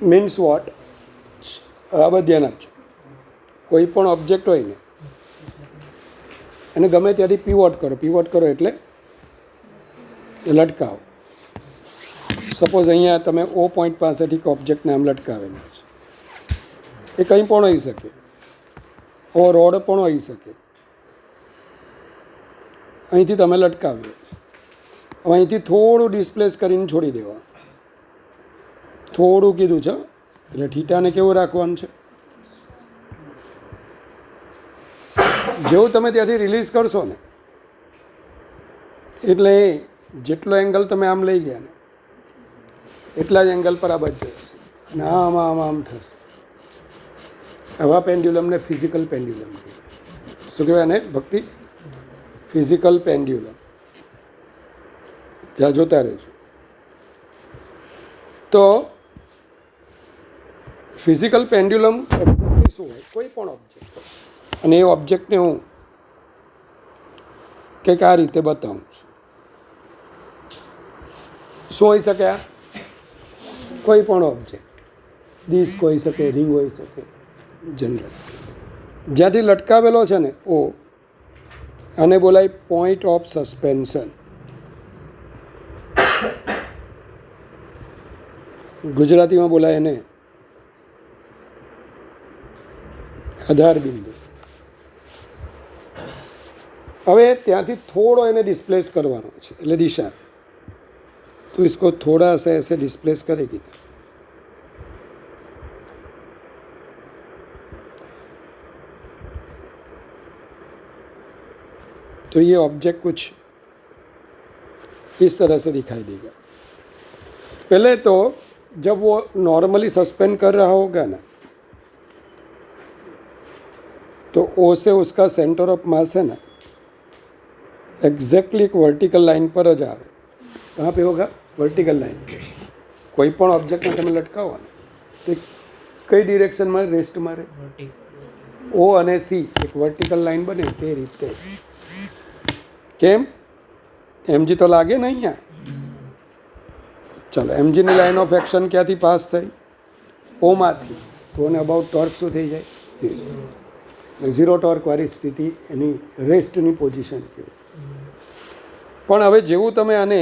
Means what? આ બધું ધ્યાન આપજો. કોઈ પણ ઓબ્જેક્ટ હોય ને એને ગમે ત્યાંથી પીવોટ કરો એટલે લટકાવો. સપોઝ અહીંયા તમે ઓ પોઈન્ટ પાસેથી ઓબ્જેક્ટને આમ લટકાવેલું છે, એ કંઈ પણ હોઈ શકે, ઓ રોડ પણ હોઈ શકે. અહીંથી તમે લટકાવ્યો, હવે અહીંથી થોડું ડિસ્પ્લેસ કરીને છોડી દેવા. થોડું કીધું છે એટલે થીટાને કેવું રાખવાનું છે? જેવું તમે ત્યાંથી રિલીઝ કરશો ને એટલે જેટલો એંગલ તમે આમ લઈ ગયા ને એટલા જ એંગલ પર આ બચશે અને આમ થશે. આવા પેન્ડ્યુલમને ફિઝિકલ પેન્ડ્યુલમ કહેવાય. શું કહેવાય ને ભક્તિ? Physical pendulum. જ્યાં જોતા રહેજો. તો ફિઝિકલ પેન્ડ્યુલમ શું હોય? કોઈ પણ ઓબ્જેક્ટ હોય અને એ ઓબ્જેક્ટને હું કંઈક આ રીતે બતાવું છું. શું હોઈ શકે? આ કોઈ પણ ઓબ્જેક્ટ, ડિસ્ક હોઈ શકે, રિંગ હોઈ શકે, જનરલ. જ્યાંથી લટકાવેલો છે ને ઓ, આને બોલાય પોઈન્ટ ઓફ સસ્પેન્શન. ગુજરાતીમાં બોલાય એને આધાર બિંદુ. હવે ત્યાંથી થોડો એને ડિસ્પ્લેસ કરવાનો છે એટલે દિશા. तो इसको थोड़ा सा ऐसे डिस्प्लेस करेगी तो ये ऑब्जेक्ट कुछ इस तरह से दिखाई देगा. पहले तो जब वो नॉर्मली सस्पेंड कर रहा होगा ना तो ओ से उसका सेंटर ऑफ मास है ना एग्जैक्टली एक वर्टिकल लाइन पर જ આવે. कहाँ पे होगा? Vertical line. कोई पण ऑब्जेक्टને તમે લટકાવો ને તો કઈ ડિરેક્શનમાં રેસ્ટ મારે? ઓ અને સી એક વર્ટિકલ લાઇન બને તે રીતે. કેમ? એમજી તો લાગે ને અહીંયા. ચાલો, એમજીની લાઇન ઓફ એક્શન ક્યાંથી પાસ થઈ? ઓમાંથી. તો એને અબાઉટ ટોર્ક શું થઈ જાય? ઝીરો ટોર્કવાળી સ્થિતિ એની રેસ્ટની પોઝિશન કહેવાય. પણ હવે જેવું તમે આને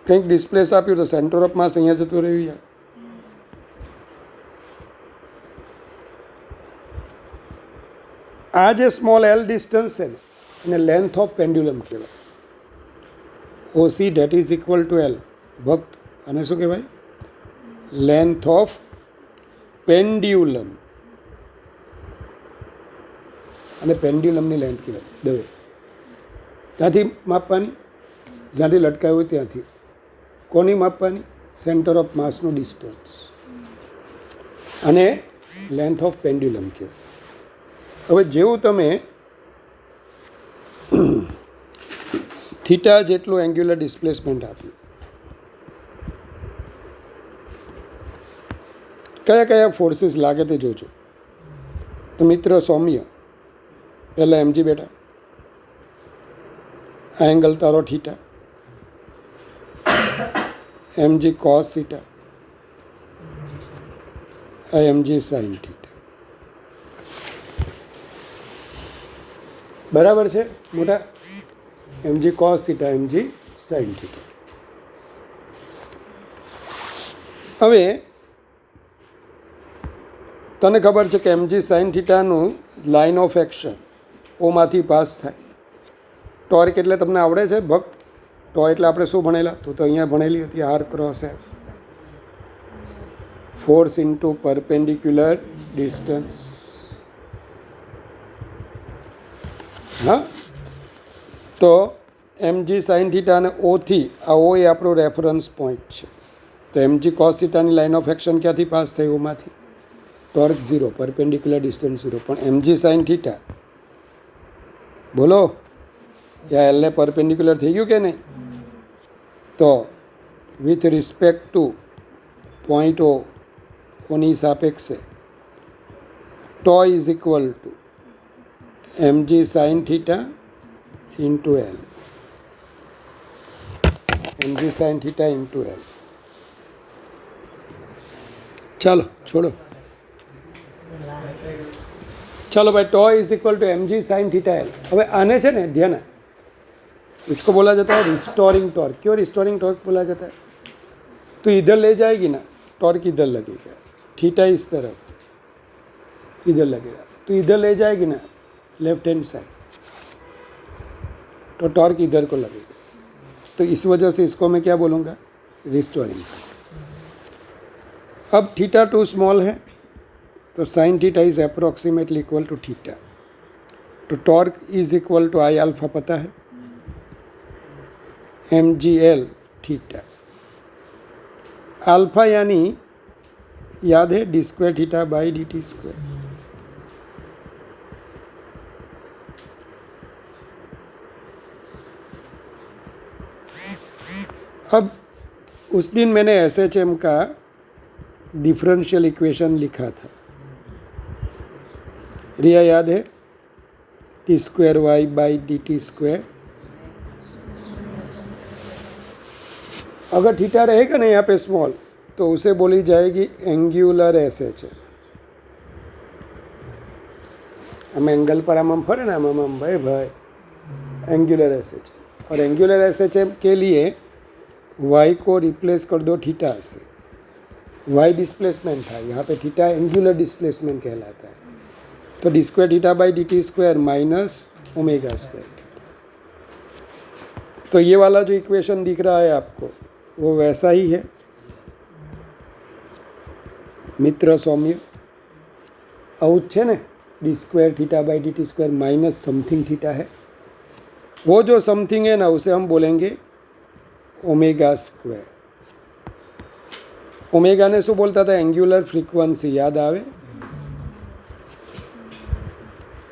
કંઈક ડિસ્પ્લેસ આપ્યું તો સેન્ટર ઓફ માસ અહીંયા જતું રહ્યું. યાર આ જે સ્મોલ એલ ડિસ્ટન્સ છે ને એને લેન્થ ઓફ પેન્ડ્યુલમ કહેવાય. OC that is equal to L. ભક્ત અને શું કહેવાય? Length of pendulum. અને પેન્ડ્યુલમની લેન્થ કહેવાય દવે. ત્યાંથી માપવાની, જ્યાંથી લટકાવ્યું હોય ત્યાંથી. કોની માપવાની? સેન્ટર ઓફ માસનું ડિસ્ટન્સ. અને લેન્થ ઓફ પેન્ડ્યુલમ કહેવાય. હવે જેવું તમે થીટા જેટલું એંગ્યુલર ડિસ્પ્લેસમેન્ટ આપ્યું, કયા કયા ફોર્સીસ લાગે તે જોજો. તો મિત્ર સૌમ્ય, પહેલાં એમજી બેટા, આ એંગલ તારો થીટા, એમજી કોસ થીટા, આ એમજી સાઇન થીટા. બરાબર છે મોટા? M G cos theta, M G sine theta. હવે તને ખબર છે કે એમજી સાઇન થીટાનું લાઇન ઓફ એક્શન ઓમાંથી પાસ થાય. ટોર્ક એટલે તમને આવડે છે ભક્ત? ટો એટલે આપણે શું ભણેલા? તો અહીંયા ભણેલી હતી R cross F. Force into perpendicular distance. હા, તો એમજી સાઇન થીટા અને ઓથી આ ઓ એ આપણો રેફરન્સ પોઈન્ટ છે. તો એમજી કોસ થીટાની લાઇન ઓફ એક્શન ક્યાંથી પાસ થઈ? ઓમાંથી. Torque 0, perpendicular distance 0. પણ એમજી સાઇન થીટા બોલો, યા એલને પરપેન્ડિક્યુલર થઈ ગયું કે નહીં? તો with respect to point O કોની સાપેક્ષે tau is equal to M G sine theta into L. M G sine theta into L. चलो छोड़ो, चलो भाई, tau is equal to M G sine theta L. હવે આને છે ને ધ્યાન, इसको बोला जाता है रिस्टोरिंग टॉर्क। क्यों रिस्टोरिंग टॉर्क बोला जाता है? तो इधर ले जाएगी ना, टॉर्क इधर लगेगा, थीटा इस तरफ इधर लगेगा, तो इधर ले जाएगी ना लेफ्ट हैंड साइड, तो टॉर्क इधर को लगेगा। तो इस वजह से इसको मैं क्या बोलूँगा? रिस्टोरिंग। अब थीटा टू स्मॉल है, तो sine theta is approximately equal to theta, तो torque is equal to I alpha पता है, M G L theta. Alpha यानी याद है D square theta by D T square. अब उस दिन मैंने एस एच एम का डिफरेंशियल इक्वेशन लिखा था, रिया याद है? T square Y by D T square. अगर थीटा रहेगा ना यहाँ पे स्मॉल, तो उसे बोली जाएगी एंग्युलर एस एच एम। हम एंगल पर हम फरे ना हम भाई भाई एंग्युलर एस एच एम। और एंग्युलर एस एच एम के लिए वाई को रिप्लेस कर दो थीटा से। वाई डिस्प्लेसमेंट था, यहाँ पे थीटा एंगुलर डिस्प्लेसमेंट कहलाता है। तो D square theta by D T square minus omega square. तो ये वाला जो इक्वेशन दिख रहा है आपको, वो वैसा ही है मित्र सौम्य। आउट है ना, D square theta by D T square minus something theta है। वो जो समथिंग है ना, उसे हम बोलेंगे ओमेगा स्क्वायर। ओमेगा ने शू बोलता था? Angular frequency. याद आवे?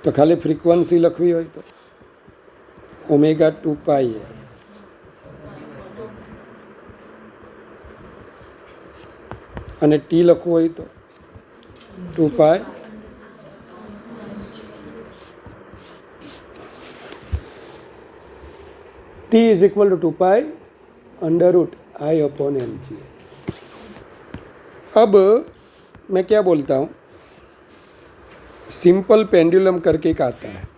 तो खाली फ्रीक्वन्सी लखवी हो तो ओमेगा 2 पाई है। અને ટી લખવું હોય તો 2 pi T is equal to 2 pi under root I upon M G. अब मैं क्या बोलता हूँ, सिंपल पेंडुलम करके एक आता है।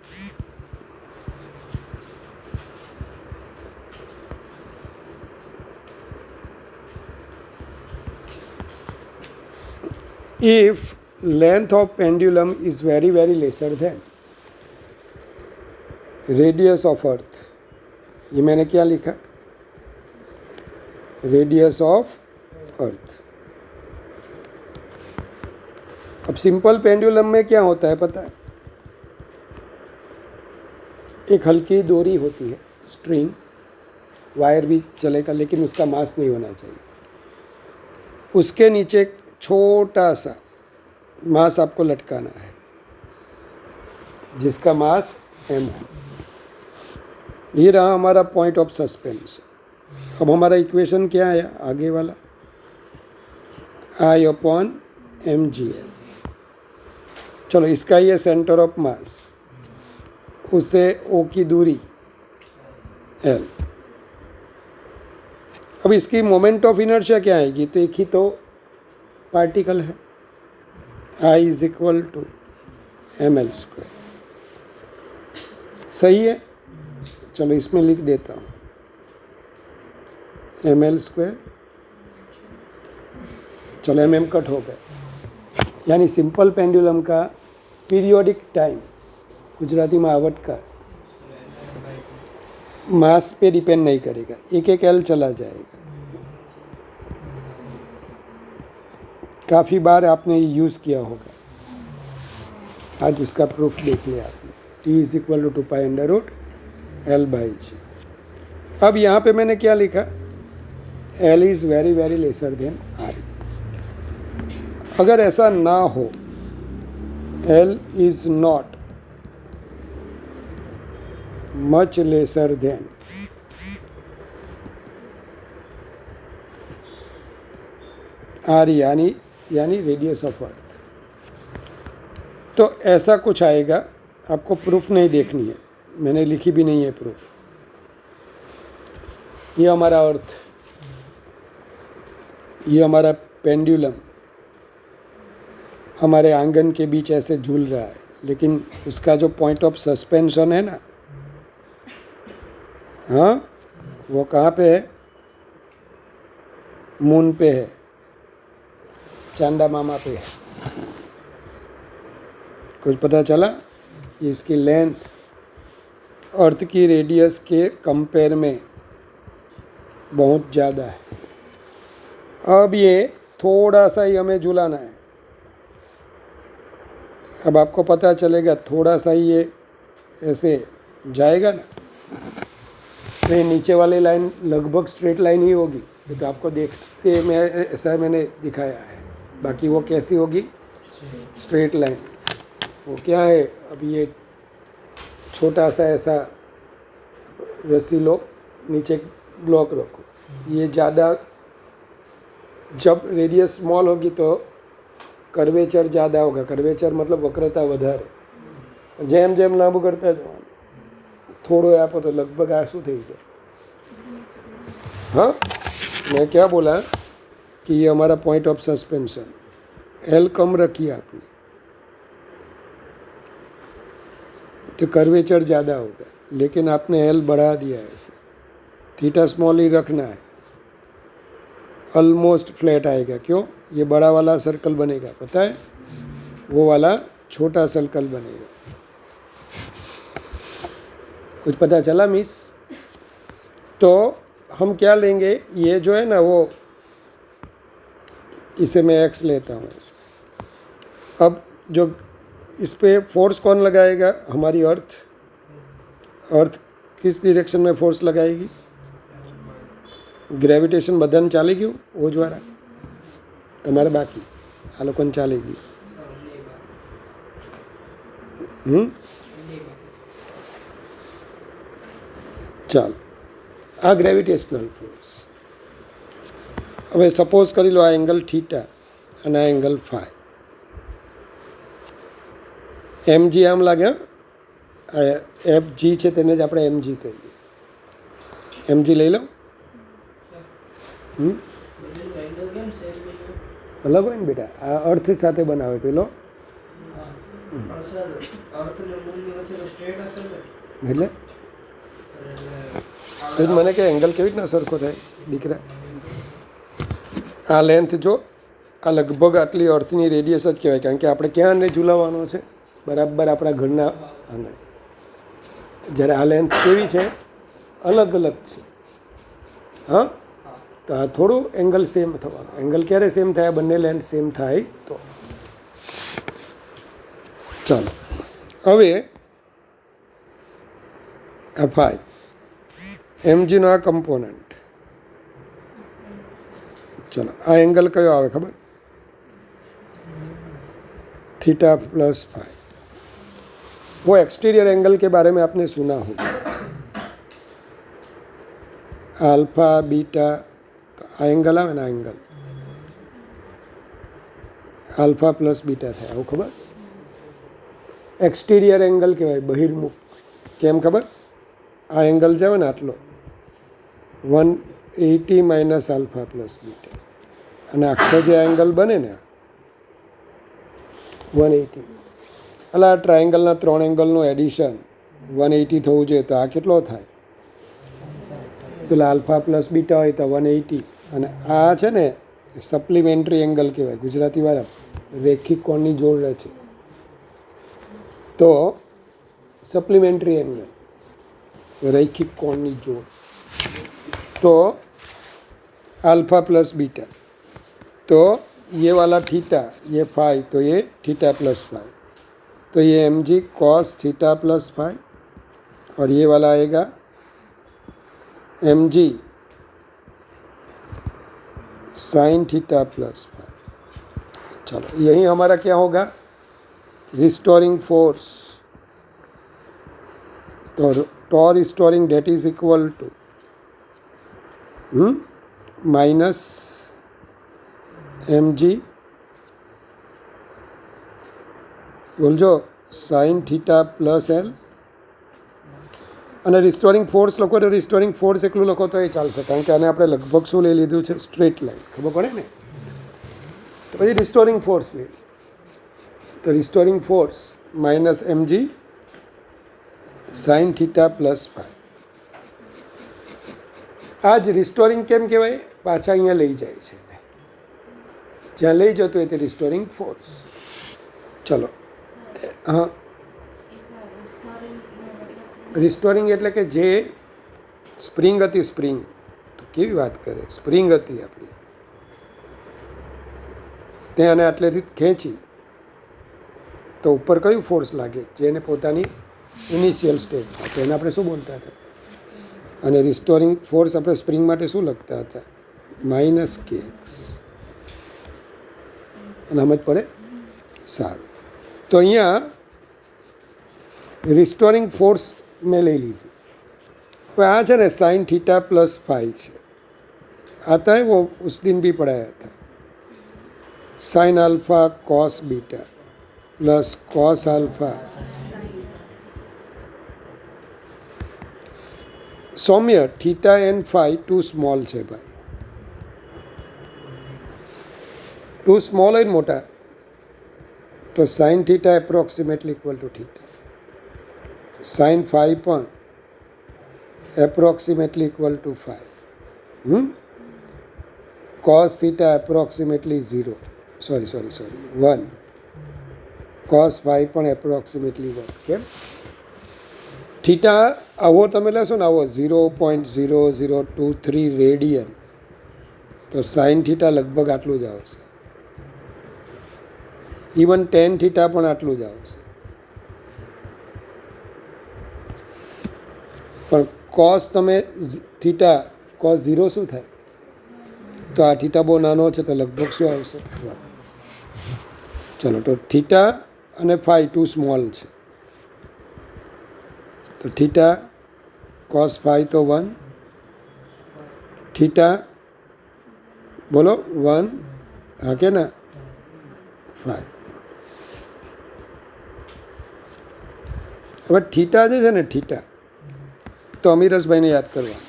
If length of pendulum is very lesser than radius of earth, ये मैंने क्या लिखा? रेडियस ऑफ अर्थ। अब सिंपल पेंडुलम में क्या होता है पता है? एक हल्की डोरी होती है, स्ट्रिंग, वायर भी चलेगा, लेकिन उसका मास नहीं होना चाहिए। उसके नीचे एक छोटा सा मास आपको लटकाना है, जिसका मास m है। ये रहा हमारा पॉइंट ऑफ सस्पेंस। अब हमारा इक्वेशन क्या आया आगे वाला? I upon M G L. चलो, इसका ये सेंटर ऑफ मास, उससे O की दूरी L। अब इसकी मोमेंट ऑफ इनर्शिया क्या आएगी? तो एक ही तो पार्टिकल है, I is equal to M L square. सही है? चलो इसमें लिख देता हूँ एम एल स्क्वायर। चलो एम कट हो गए, यानी सिंपल पेंडुलम का पीरियोडिक टाइम, गुजराती में आवट का, मास पे डिपेंड नहीं करेगा, एक एक एल चला जाएगा। काफ़ी बार आपने यूज़ किया होगा, आज उसका प्रूफ देख लिया आपने। T is equal to 2 pi under root L by G. अब यहाँ पे मैंने क्या लिखा? L is very lesser than R. अगर ऐसा ना हो, L is not much lesser than R, यानी रेडियस ऑफ अर्थ, तो ऐसा कुछ आएगा। आपको प्रूफ नहीं देखनी है, मैंने लिखी भी नहीं है प्रूफ। ये हमारा अर्थ, ये हमारा पेंडुलम, हमारे आंगन के बीच ऐसे झूल रहा है, लेकिन उसका जो पॉइंट ऑफ सस्पेंशन है ना, हाँ, वो कहाँ पे है? मून पे है, चांदा मामा पे है। कुछ पता चला? इसकी लेंथ अर्थ की रेडियस के कंपेयर में बहुत ज़्यादा है। अब ये थोड़ा सा ही हमें झुलाना है। अब आपको पता चलेगा थोड़ा सा ही ये ऐसे जाएगा ना, तो ये नीचे वाली लाइन लगभग स्ट्रेट लाइन ही होगी। ये तो आपको देखते मैं ऐसा मैंने दिखाया है। बाकी वो कैसी होगी? Straight line. वो क्या है? अब ये छोटा सा ऐसा रस्सी लो, नीचे ब्लॉक रखो। ये ज़्यादा, जब रेडियस स्मॉल होगी तो कर्वेचर ज़्यादा होगा। कर्वेचर मतलब वक्रता વધારે। જેમ જેમ લાંબુ કરતા જવાનું, થોડો આપો તો લગભગ આ શું થઈ જાય? हाँ, मैं क्या बोला कि ये हमारा पॉइंट ऑफ सस्पेंशन, एल कम रखिए आपने तो कर्वेचर ज़्यादा होगा, लेकिन आपने एल बढ़ा दिया है ऐसे। थीटा स्मॉल ही रखना है, ऑलमोस्ट फ्लैट आएगा। क्यों? ये बड़ा वाला सर्कल बनेगा, पता है? वो वाला छोटा सर्कल बनेगा। कुछ पता चला मिस? तो हम क्या लेंगे? ये जो है ना, वो इसे मैं एक्स लेता हूँ ऐसे। अब जो इस पे फोर्स कौन लगाएगा? हमारी अर्थ। अर्थ किस डिरेक्शन में फोर्स लगाएगी? ग्रेविटेशन बधाने चाली गયું ओ द्वारा તમારે બાકી આ લોકોને ચાલી ગયું। ચાલો, આ ગ્રેવિટેશનલ ફોર્સ। હવે સપોઝ કરી લો આ એંગલ થીટા અને આ એંગલ ફાઈ। એમજી આમ લાગે, એફ જી છે તેને જ આપણે એમજી કહીએ। એમજી લઈ લો। અલગ હોય ને બેટા, આ અર્થ સાથે બનાવે પેલો, એટલે મને કે એંગલ કેવી રીતના સરખો થાય દીકરા? આ લેન્થ જો, આ લગભગ આટલી અર્થની રેડિયસ જ કહેવાય, કારણ કે આપણે ક્યાં ને ઝુલાવવાનો છે? બરાબર આપણા ઘરના આંગણે। જ્યારે આ લેન્થ કેવી છે? અલગ અલગ છે। હા, તો આ થોડું એંગલ સેમ થવાનું। એંગલ ક્યારે સેમ થાય? બંને લેન્થ સેમ થાય તો। ચાલો, હવે આ ફાઈ એમજીનો આ કમ્પોનન્ટ। चलो, आ एंगल कयो आवे खबर? Theta plus phi. वो एक्सटीरियर एंगल के बारे में आपने सुना होगा, अल्फा बीटा। तो आ एंगल आवे ना, एंगल अल्फा प्लस बीटा थाय, आવું खबर? Exterior angle कहेवाय, बहिर्मुख। केम खबर? आ एंगल जावे ने आटलो 180 माइनस अल्फा प्लस बीटा, અને આખો જે એંગલ બને ને 180, એટલે આ ટ્રાયેંગલના ત્રણ એંગલનું એડિશન 180 થવું જોઈએ। તો આ કેટલો થાય? પેલા આલ્ફા પ્લસ બીટા હોય તો 180, અને આ છે ને સપ્લિમેન્ટરી એંગલ કહેવાય। ગુજરાતીવાળા રેખિક કોણની જોડ રચે તો સપ્લિમેન્ટરી એંગલ, रैखिक कोण की जोड़। तो अल्फा प्लस बीटा, तो ये वाला थीटा, ये फाई, तो ये थीटा प्लस फाई, तो ये M G cos theta plus phi, और ये वाला आएगा M G sine theta plus phi. चलो, यही हमारा क्या होगा? Restoring force. तो tau restoring that is equal to minus M G बोलजो साइन थीटा प्लस एल। અને રિસ્ટોરિંગ ફોર્સ લખો તો રિસ્ટોરિંગ ફોર્સ એકલું લખો તો એ ચાલશે, કારણ કે આને આપણે લગભગ શું લઈ લીધું છે? સ્ટ્રેટ લાઈન, ખબર પડે ને? તો પછી રિસ્ટોરિંગ ફોર્સ લઈ, તો restoring force minus mg sine theta plus phi. આ જ રિસ્ટોરિંગ કેમ કહેવાય? પાછા અહીંયા લઈ જાય છે, જ્યાં લઈ જતો હોય તે રિસ્ટોરિંગ ફોર્સ. ચલો, હા, રિસ્ટોરિંગ એટલે કે જે સ્પ્રિંગ હતી, સ્પ્રિંગ તો કેવી વાત કરે, સ્પ્રિંગ હતી આપણી, તેને આટલેથી ખેંચી તો ઉપર કયું ફોર્સ લાગે? જેને પોતાની ઇનિશિયલ સ્ટેજમાં, તો એને આપણે શું બોલતા હતા? અને રિસ્ટોરિંગ ફોર્સ આપણે સ્પ્રિંગ માટે શું લખતા હતા? Minus kx. અને સમજ પડે? સારું. તો અહીંયા રિસ્ટોરિંગ ફોર્સ મેં લઈ લીધી. तो आ है ना साइन थीटा प्लस फाई है, आता है वो उस दिन भी पढ़ाया था. Sine alpha cos beta plus cos alpha. सौम्य theta and phi too small है भाई, टू स्मॉल है मोटा, तो sine theta approximately equal to theta. Sine phi पण approximately equal to 5. Cos theta approximately 0. Sorry, 1. Cos phi પણ approximately 1. કેમ? Theta આવો તમે લેશો ને, આવો 0.0023 રેડિયન, તો સાઇન થીટા લગભગ આટલું જ આવશે. ઇવન ટેન થીટા પણ આટલું જ આવશે. પણ કોસ તમે થીટા કોસ 0 શું થાય? તો આ થીટા બહુ નાનો છે, તો લગભગ શું આવશે? ચલો, તો થીટા અને ફાઈ ટુ સ્મોલ છે, તો થીટા કોસ ફાઈ તો 1, થીટા બોલો 1, હા કે ના? 5. હવે થીટા જે છે ને, થીટા તો અમીરસભાઈને યાદ કરવા,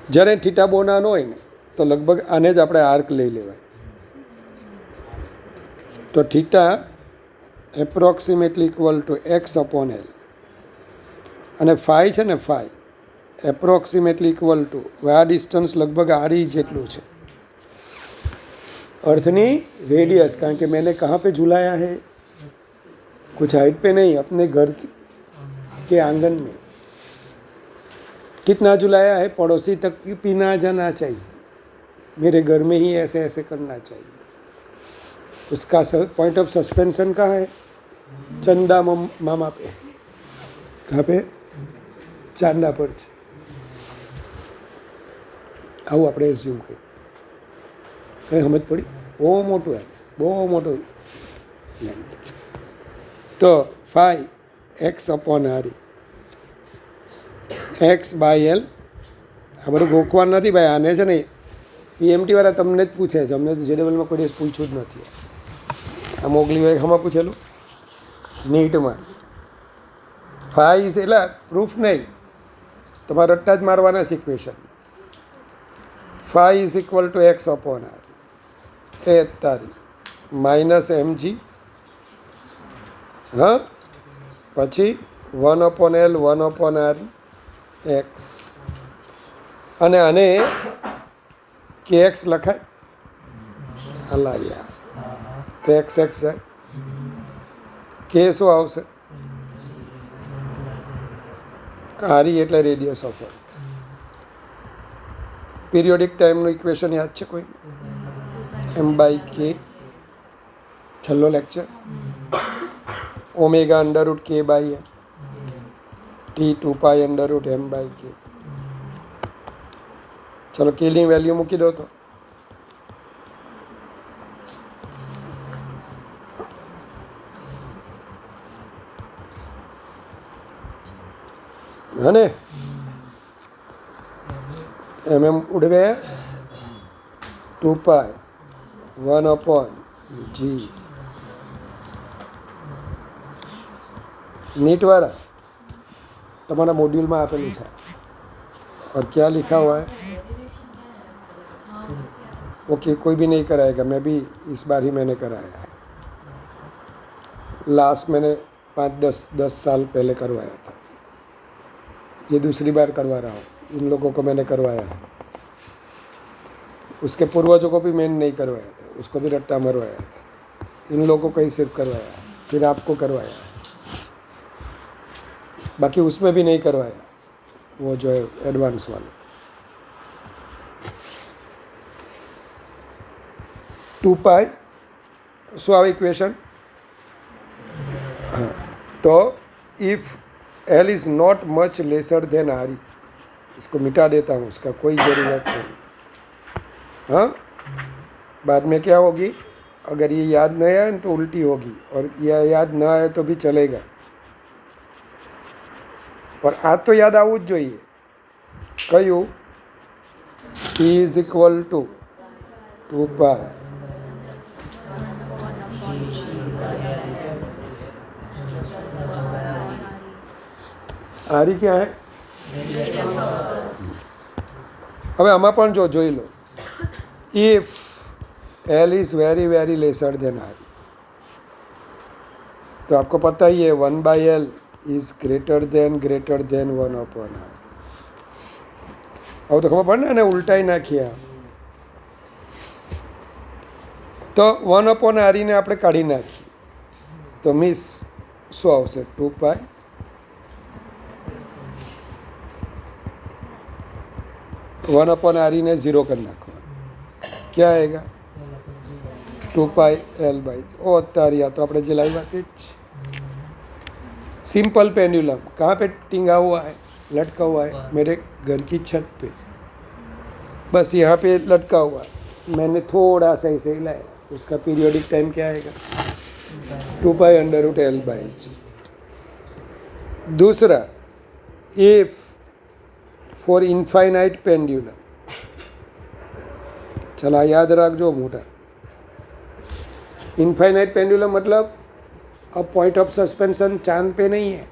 જ્યારે થીટા બહુ નાનો હોય ને, તો લગભગ આને જ આપણે આર્ક લઈ લેવાય. તો theta approximately equal to X upon L, અને ફાઈ છે ને, ફાઈ એપ્રોક્સિમેટલી ઇક્વલ ટુ, આ ડિસ્ટન્સ લગભગ આડી જેટલું છે, अर्थनी रेडियस, कारण कि मैंने कहाँ पे झुलाया है? कुछ हाइट पे नहीं, अपने घर के आंगन में. कितना झुलाया है? पड़ोसी तक भी ना जाना चाहिए, मेरे घर में ही ऐसे ऐसे करना चाहिए. उसका पॉइंट ऑफ सस्पेंशन कहाँ है? चंदा मामा पे. कहाँ पे? चांदा पर. આવું આપણે એઝ્યુમ કરીએ. કંઈ સમજ પડી? બહુ મોટું હે, બહુ મોટું લેન્થ. તો phi x upon R, x by L. આ બધું ગોખવાનું નથી ભાઈ, આને છે ને પીએમટી વાળા તમને જ પૂછે છે, અમને તો જે લેવલમાં કોઈ દિવસ પૂછ્યું જ નથી. આ મોકલી હોય હમણાં પૂછેલું નીટમાં. ફાઈ એટલે પ્રૂફ નહીં, તમારે રટ્ટા જ મારવાના છે equation. Phi is equal to X upon R, એ તારી માઇનસ એમજી, હા, પછી 1 upon L, 1 upon R X, અને આને કે એક્સ લખાય? હલા યાર, તો એક્સ એક્સ જાય, કે શું આવશે? આરી એટલે રેડિયસ ઓફ અર્થ. પીરિયોડિક ટાઈમનું ઇક્વેશન યાદ છે કોઈ? એમ બાય કે, છેલ્લો lecture, omega under root K by M, T 2 pi under root M by K. ચલો કેની વેલ્યુ મૂકી દો તો. है ने? एम एम उड़ गया, 2 पाई 1 अपॉन जी. नीट वाला तुम्हारा मॉड्यूल में आपेलू है, और क्या लिखा हुआ है? ओके, कोई भी नहीं कराएगा, मैं भी इस बार ही मैंने कराया है. लास्ट मैंने 5-10 साल पहले करवाया था, ये दूसरी बार करवा रहा हूँ। इन लोगों को मैंने करवाया है, उसके पूर्वजों को भी मैंने नहीं करवाया था, उसको भी रट्टा मरवाया था, इन लोगों को ही सिर्फ करवाया, फिर आपको करवाया, बाकी उसमें भी नहीं करवाया, वो जो है एडवांस वाले। 2 पाई શું આવે ઇક્વેશન? तो if L is not much lesser than R E, इसको मिटा देता हूँ, उसका कोई ज़रूरत नहीं। हाँ, बाद में क्या होगी, अगर ये याद नहीं आए तो उल्टी होगी, और यह याद न आए तो भी चलेगा, पर आ तो याद આવવું જ જોઈએ। કયું? E is equal to 2 pi R E ક્યાં હે? હવે આમાં પણ જોઈ લો, if L is very very lesser than R, तो आपको पता ही है 1/L is greater than 1/R। अब तो खबर पड़े ने उल्टाई नाखिया, तो 1/R ने આપણે કાઢી નાખી, તો મિસ શું આવશે? 2 પાઈ ने 0 कर नाखो, क्या आएगा? 2 पाई L/, ओ अत्यारिया तो આપણે જે લાવ્યા તે જ। सिंपल पेंडुलम कहाँ पे टिंगा हुआ है, लटका हुआ है? मेरे घर की छत पे, बस यहाँ पे लटका हुआ है, मैंने थोड़ा सा इसे हिलाया, उसका पीरियोडिक टाइम क्या आएगा? 2 पाई √L/। दूसरा, इफ फॉर इनफाइनाइट पेंडुलम, चला याद रखो मोटा, इनफाइनाइट पेंडुलम मतलब अब पॉइंट ऑफ सस्पेंशन चांद पे नहीं है,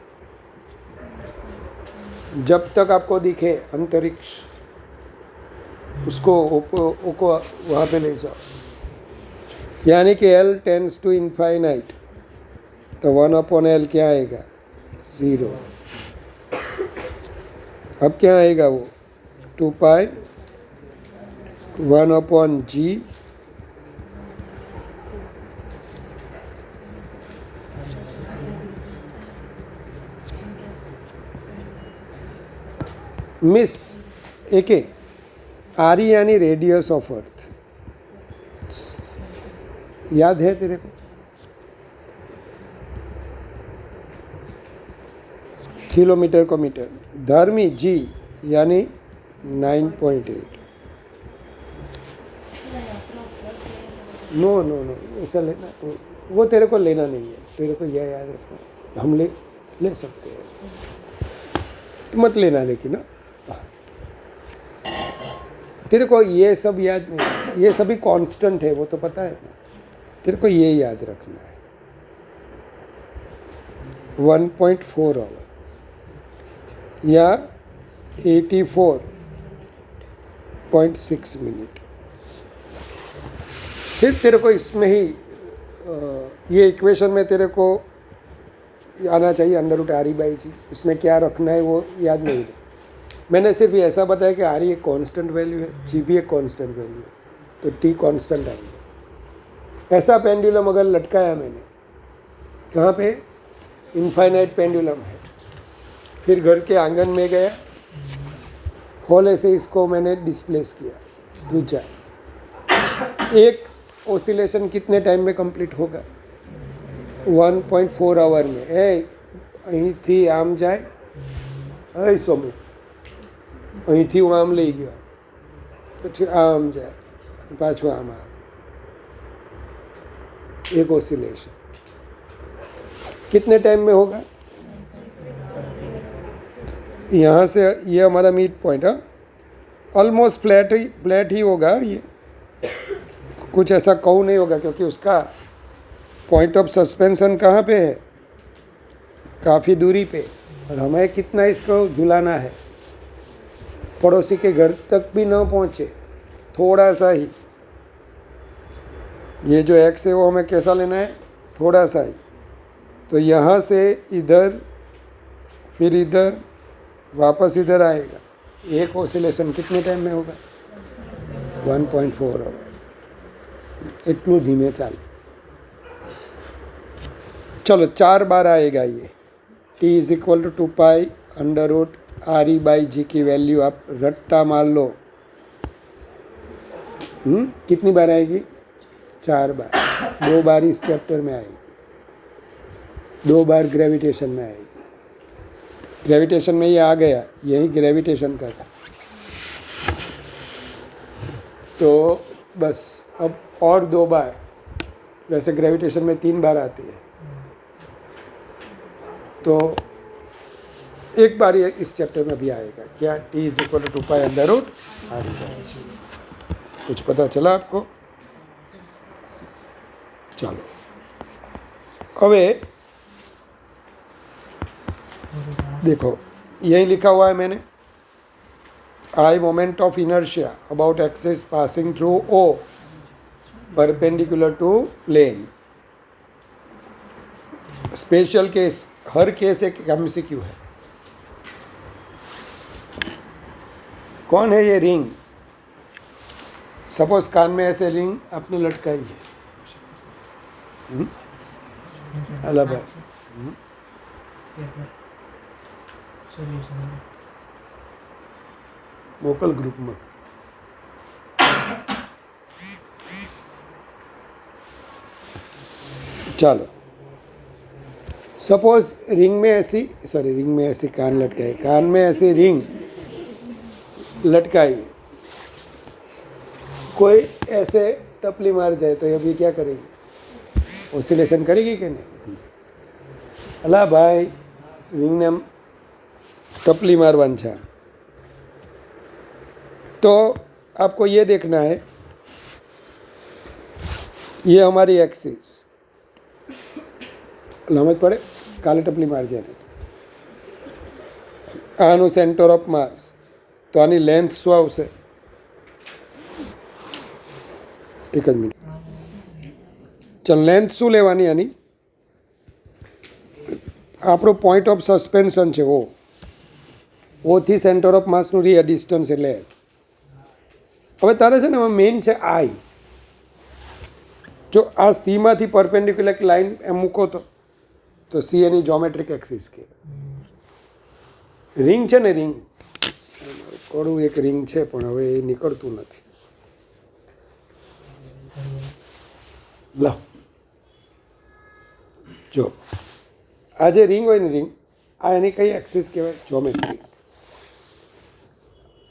जब तक आपको दिखे अंतरिक्ष उसको वहाँ पे ले जाओ, यानी कि L टेंड्स टू इनफाइनाइट, तो 1/L क्या आएगा? 0। अब क्या आएगा वो? 2 पाई 1/G मिस एक आरी यानी रेडियस ऑफ अर्थ, याद है तेरे को? किलोमीटर को मीटर, धर्मी जी यानी 9.8। नो नो नो ऐसा लेना, तो वो तेरे को लेना नहीं है, तेरे को यह याद रखना, हम ले सकते हैं ऐसा, तो मत लेना, लेकिन ना तेरे को ये सब याद नहीं, ये सभी कांस्टेंट है, वो तो पता है ना, तेरे को ये याद रखना है। 1.4 आवर या 84.6 मिनट, सिर्फ तेरे को इसमें ही ये इक्वेशन में तेरे को आना चाहिए √RE/G, इसमें क्या रखना है वो याद नहीं है। मैंने सिर्फ ये ऐसा बताया कि RE एक कांस्टेंट वैल्यू है, G भी एक कांस्टेंट वैल्यू है, तो T कांस्टेंट आएगा। ऐसा पेंडुलम अगर लटकाया मैंने, कहाँ पे? इनफाइनाइट पेंडुलम है, फिर घर के आंगन में गया, होले से इसको मैंने डिस्प्लेस किया, दूजा एक ओसिलेशन कितने टाइम में कंप्लीट होगा? 1.4 आवर में। અહીંથી આમ જાય, સોમી અહીંથી હું આમ લઈ ગયો, પછી આમ જાય, પાછું આમ આવે, एक ओसिलेशन कितने टाइम में होगा? यहाँ से ये हमारा मिड पॉइंट है, ऑलमोस्ट फ्लैट ही होगा ये, कुछ ऐसा कहूँ नहीं होगा, क्योंकि उसका पॉइंट ऑफ सस्पेंशन कहाँ पे है? काफ़ी दूरी पे, और हमें कितना इसको झुलाना है, पड़ोसी के घर तक भी ना पहुँचे, थोड़ा सा ही। ये जो एक्स है वो हमें कैसा लेना है? थोड़ा सा ही, तो यहाँ से इधर फिर इधर वापस इधर आएगा. एक ऑसिलेशन कितने टाइम में होगा? 1.4 आवर. એટલું ધીમે ચાલે. चलो 4 बार आएगा ये. T is equal to 2 under root RE by G की वैल्यू आप रट्टा मार लो. कितनी बार आएगी? 4 बार. 2 बार इस चैप्टर में आएगी, 2 बार ग्रेविटेशन में आएगी. ग्रेविटेशन में ये आ गया, यही ग्रेविटेशन का था. तो बस अब और 2 बार. वैसे ग्रेविटेशन में 3 बार आती है, तो एक बार ये इस चैप्टर में भी आएगा. क्या? T is equal to 2 under root RE. कुछ पता चला आपको? चलो હવે देखो, यही लिखा हुआ है मैंने. I moment of inertia about axis passing through O perpendicular to plane. Special case, हर केस एक MCQ है. कौन है ये रिंग? सपोज कान में ऐसे रिंग आपने लटकाई है. अलग है. वोकल ग्रुप में चलो, सपोज रिंग में ऐसी कान लटकाई, कान में ऐसी रिंग लटकाई, कोई ऐसे टपली मार जाए तो ये भी क्या करेगी? ઓસિલેશન करेगी कि नहीं? अला भाई रिंग ने टपली मारवान है. तो आपको ये देखना है, ये हमारी एक्सिस. समझ पड़े? काले टपली मार जाए આનું સેન્ટર ઓફ માસ, તો આની લેન્થ શું આવશે? એક જ મિનિટ. ચાલ, લેન્થ શું લેવાની આની? આપણો પોઈન્ટ ઓફ સસ્પેન્શન છે O. ઓથી સેન્ટર ઓફ માસનું ડિસ્ટન્સ એટલે. હવે તારે છે ને એમાં મેઇન છે I. જો આ સીમાંથી પરપેન્ડિક્યુલર લાઈન એમ મૂકો તો C એની જોમેટ્રિક એક્સિસ કહેવાય. રિંગ છે ને, રિંગ કોડું એક રિંગ છે, પણ હવે એ નીકળતું નથી. લો, જો આ જે રિંગ હોય ને, રિંગ, આ એની કઈ એક્સિસ કહેવાય? જોમેટ્રિક.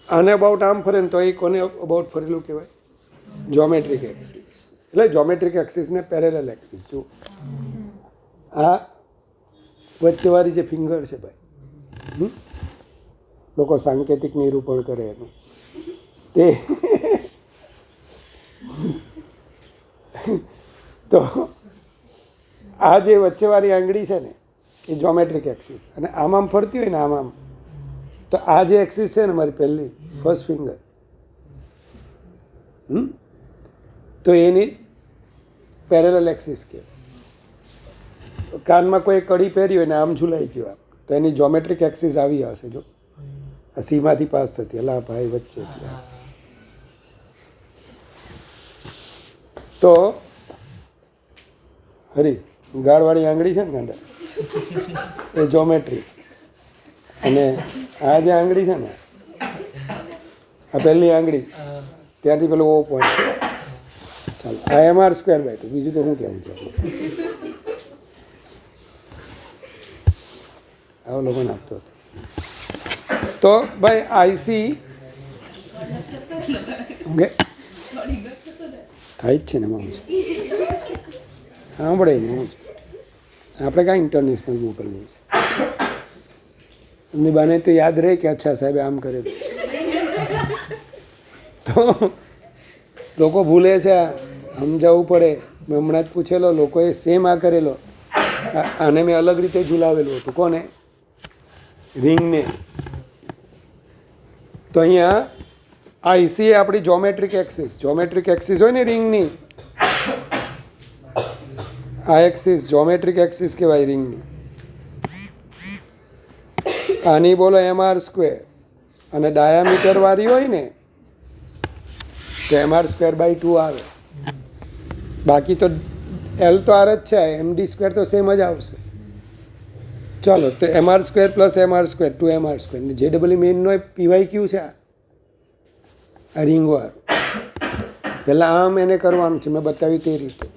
આને અબાઉટ આમ ફરે ને તો એ કોને અબાઉટ ફરેલું કહેવાય? Geometric axis. એટલે જોમેટ્રિક એક્સિસને પેરેલલ એક્સિસ. જો આ વચ્ચેવાળી જે ફિંગર છે ભાઈ, લોકો સાંકેતિક નિરૂપણ કરે એનું, તે તો આ જે વચ્ચેવાળી આંગળી છે ને, એ જોમેટ્રિક એક્સિસ. અને આમ ફરતી હોય ને, આમ, તો આ જે એક્સિસ છે ને મારી પહેલી ફર્સ્ટ ફિંગર, તો એની પેરેલલ એક્સિસ કે. કાનમાં કોઈ કડી પહેરી હોય ને આમ ઝૂલાઈ ગયું આમ, તો એની જોમેટ્રિક એક્સિસ આવી હશે. જો આ સીમાંથી પાસ થતી, અલા ભાઈ વચ્ચે. તો હરી ગાળવાળી આંગળી છે ને ગાંડા, એ જોમેટ્રી. અને આ જે આંગળી છે ને, આ પહેલી આંગળી, ત્યાંથી પેલું O પોઈન્ટ. ચાલો, આ MR²/2. બીજું તો શું કહેવું છે? આવો લોકો નાખતો હતો. તો ભાઈ આઈસી થાય જ છે ને, એમાં છે સાંભળે ને, હું છે આપણે કાંઈ ઇન્ટરનેશનલ મોકલવું છે. એમની બાને તો યાદ રહે કે અચ્છા સાહેબે આમ કરે. તો લોકો ભૂલે છે, સમજાવવું પડે. મેં હમણાં જ પૂછેલો, લોકોએ સેમ આ કરેલો. આને મેં અલગ રીતે ઝુલાવેલું હતું. કોને? રિંગને. તો અહીંયા આઈસી આપણી જોમેટ્રિક એક્સિસ. જોમેટ્રિક એક્સિસ હોય ને રિંગની, આ એક્સિસ જ્યોમેટ્રિક એક્સિસ કહેવાય રિંગની. આની બોલો mr², અને ડાયામીટર વાળી હોય ને તો mr²/2 આવે. બાકી તો L તો R જ છે, md² તો સેમ જ આવશે. ચાલો, તો mr² + mr², 2mr². JEE મેઇનનો PYQ છે આ રિંગવાળું. પહેલાં આમ એને કરવાનું છે, મેં બતાવી તે રીતે.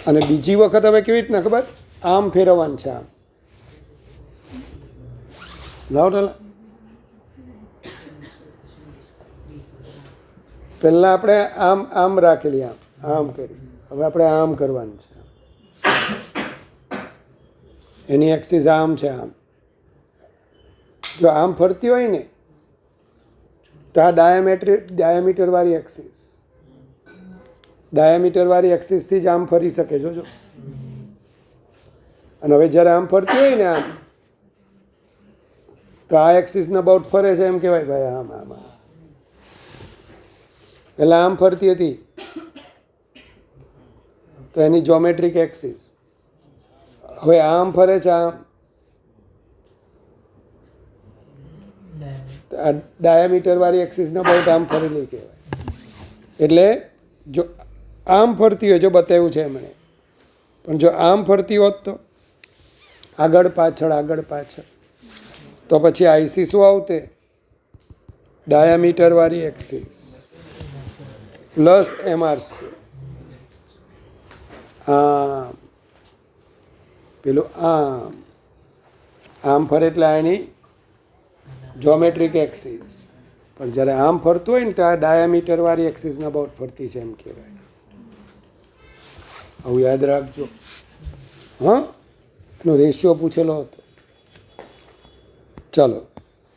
અને બીજી વખત હવે કેવી રીતના ખબર, આમ ફેરવવાનું છે. આમ લાવો ઢાલા. પહેલાં આપણે આમ આમ રાખેલી, આમ કરી. હવે આપણે આમ કરવાનું છે. એની એક્સિસ આમ છે. આમ જો આમ ફરતી હોય ને તો આ ડાયામીટર વાળી એક્સિસ, ડાયામીટર વાળી એક્સિસથી જ આમ ફરી શકે. જોજો. અને હવે જ્યારે આમ ફરતી હોય ને આમ, તો આ એક્સિસના અબાઉટ ફરે છે એમ કહેવાય ભાઈ. આમ આમ પહેલાં આમ ફરતી હતી તો એની જ્યોમેટ્રિક એક્સિસ. હવે આમ ફરે છે. આમ ડાયામીટર વાળી એક્સિસના અબાઉટ આમ ફરેલી કહેવાય. એટલે જો આમ ફરતી હોય, જો બતાવ્યું છે એમણે, પણ જો આમ ફરતી હોત તો આગળ પાછળ આગળ પાછળ, તો પછી આઈસી શું આવતે? ડાયામીટર વાળી એક્સિસ પ્લસ mr². આમ પેલું આમ આમ ફરે એટલે આની જ્યોમેટ્રિક એક્સિસ. પણ જ્યારે આમ ફરતું હોય ને તો આ ડાયામીટર વાળી એક્સિસના અબાઉટ ફરતી છે એમ કહેવાય. આવું યાદ રાખજો. હા, એનો રેશિયો પૂછેલો હતો. ચાલો,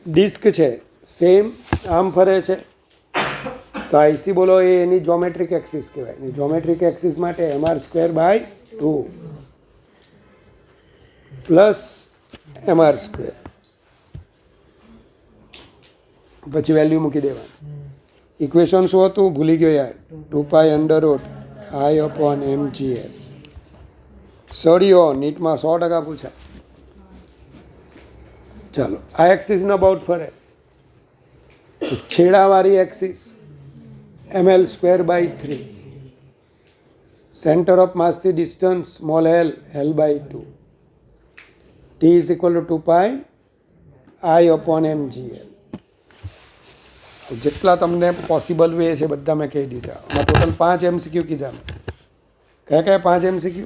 ડિસ્ક છે, સેમ આમ ફરે છે, તો આઈસી બોલો એ એની જ્યોમેટ્રિક એક્સિસ કહેવાય. એની જ્યોમેટ્રિક એક્સિસ માટે mr²/2 પ્લસ mr². પછી વેલ્યુ મૂકી દેવાની. ઇક્વેશન શું હતું? ભૂલી ગયો યાર. 2π√i/mgl. સળિયો નીટમાં 100% પૂછાય. ચાલો, આ એક્સિસનો અબાઉટ ફરે. છેડાવાળી એક્સિસ ml²/3. સેન્ટર ઓફ માસથી distance small l, l/2. t = 2πi/mgl. જેટલા તમને પોસિબલ વે છે બધા મેં કહી દીધા. આમાં ટોટલ 5 MCQ કીધા. કયા કયા 5 MCQ?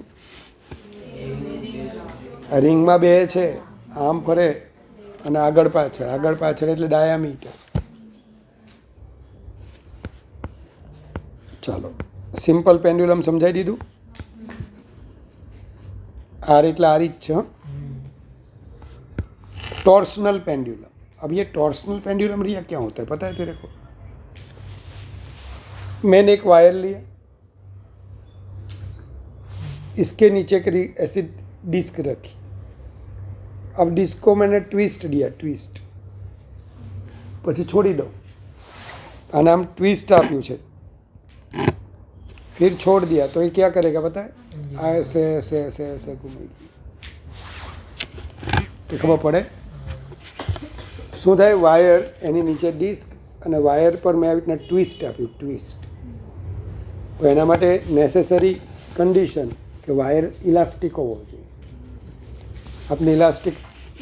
રિંગમાં 2 છે, આમ ફરે અને આગળ પાછળ. આગળ પાછળ એટલે ડાયામીટર. ચાલો, સિમ્પલ પેન્ડ્યુલમ સમજાવી દીધું. आर એટલે आर ही है. Torsional pendulum. अब ये टॉर्सनल पेंडुलम रिया क्या होता है पता है तेरे को? मैंने एक वायर लिया, इसके नीचे की ऐसी डिस्क रखी. अब डिस्क को मैंने ट्विस्ट दिया, ट्विस्ट પછી છોડી દો. आना हम ट्विस्ट आप्યું છે, फिर छोड़ दिया तो ये क्या करेगा पता है? ऐसे ऐसे ऐसे ऐसे घूमेगी. तो खबर पड़े શું થાય? વાયર એની નીચે ડિસ્ક અને વાયર પર મેં આવી રીતના ટ્વિસ્ટ આપ્યું, ટ્વિસ્ટ. તો એના માટે નેસેસરી કન્ડિશન કે વાયર ઇલાસ્ટિક હોવો જોઈએ. આપને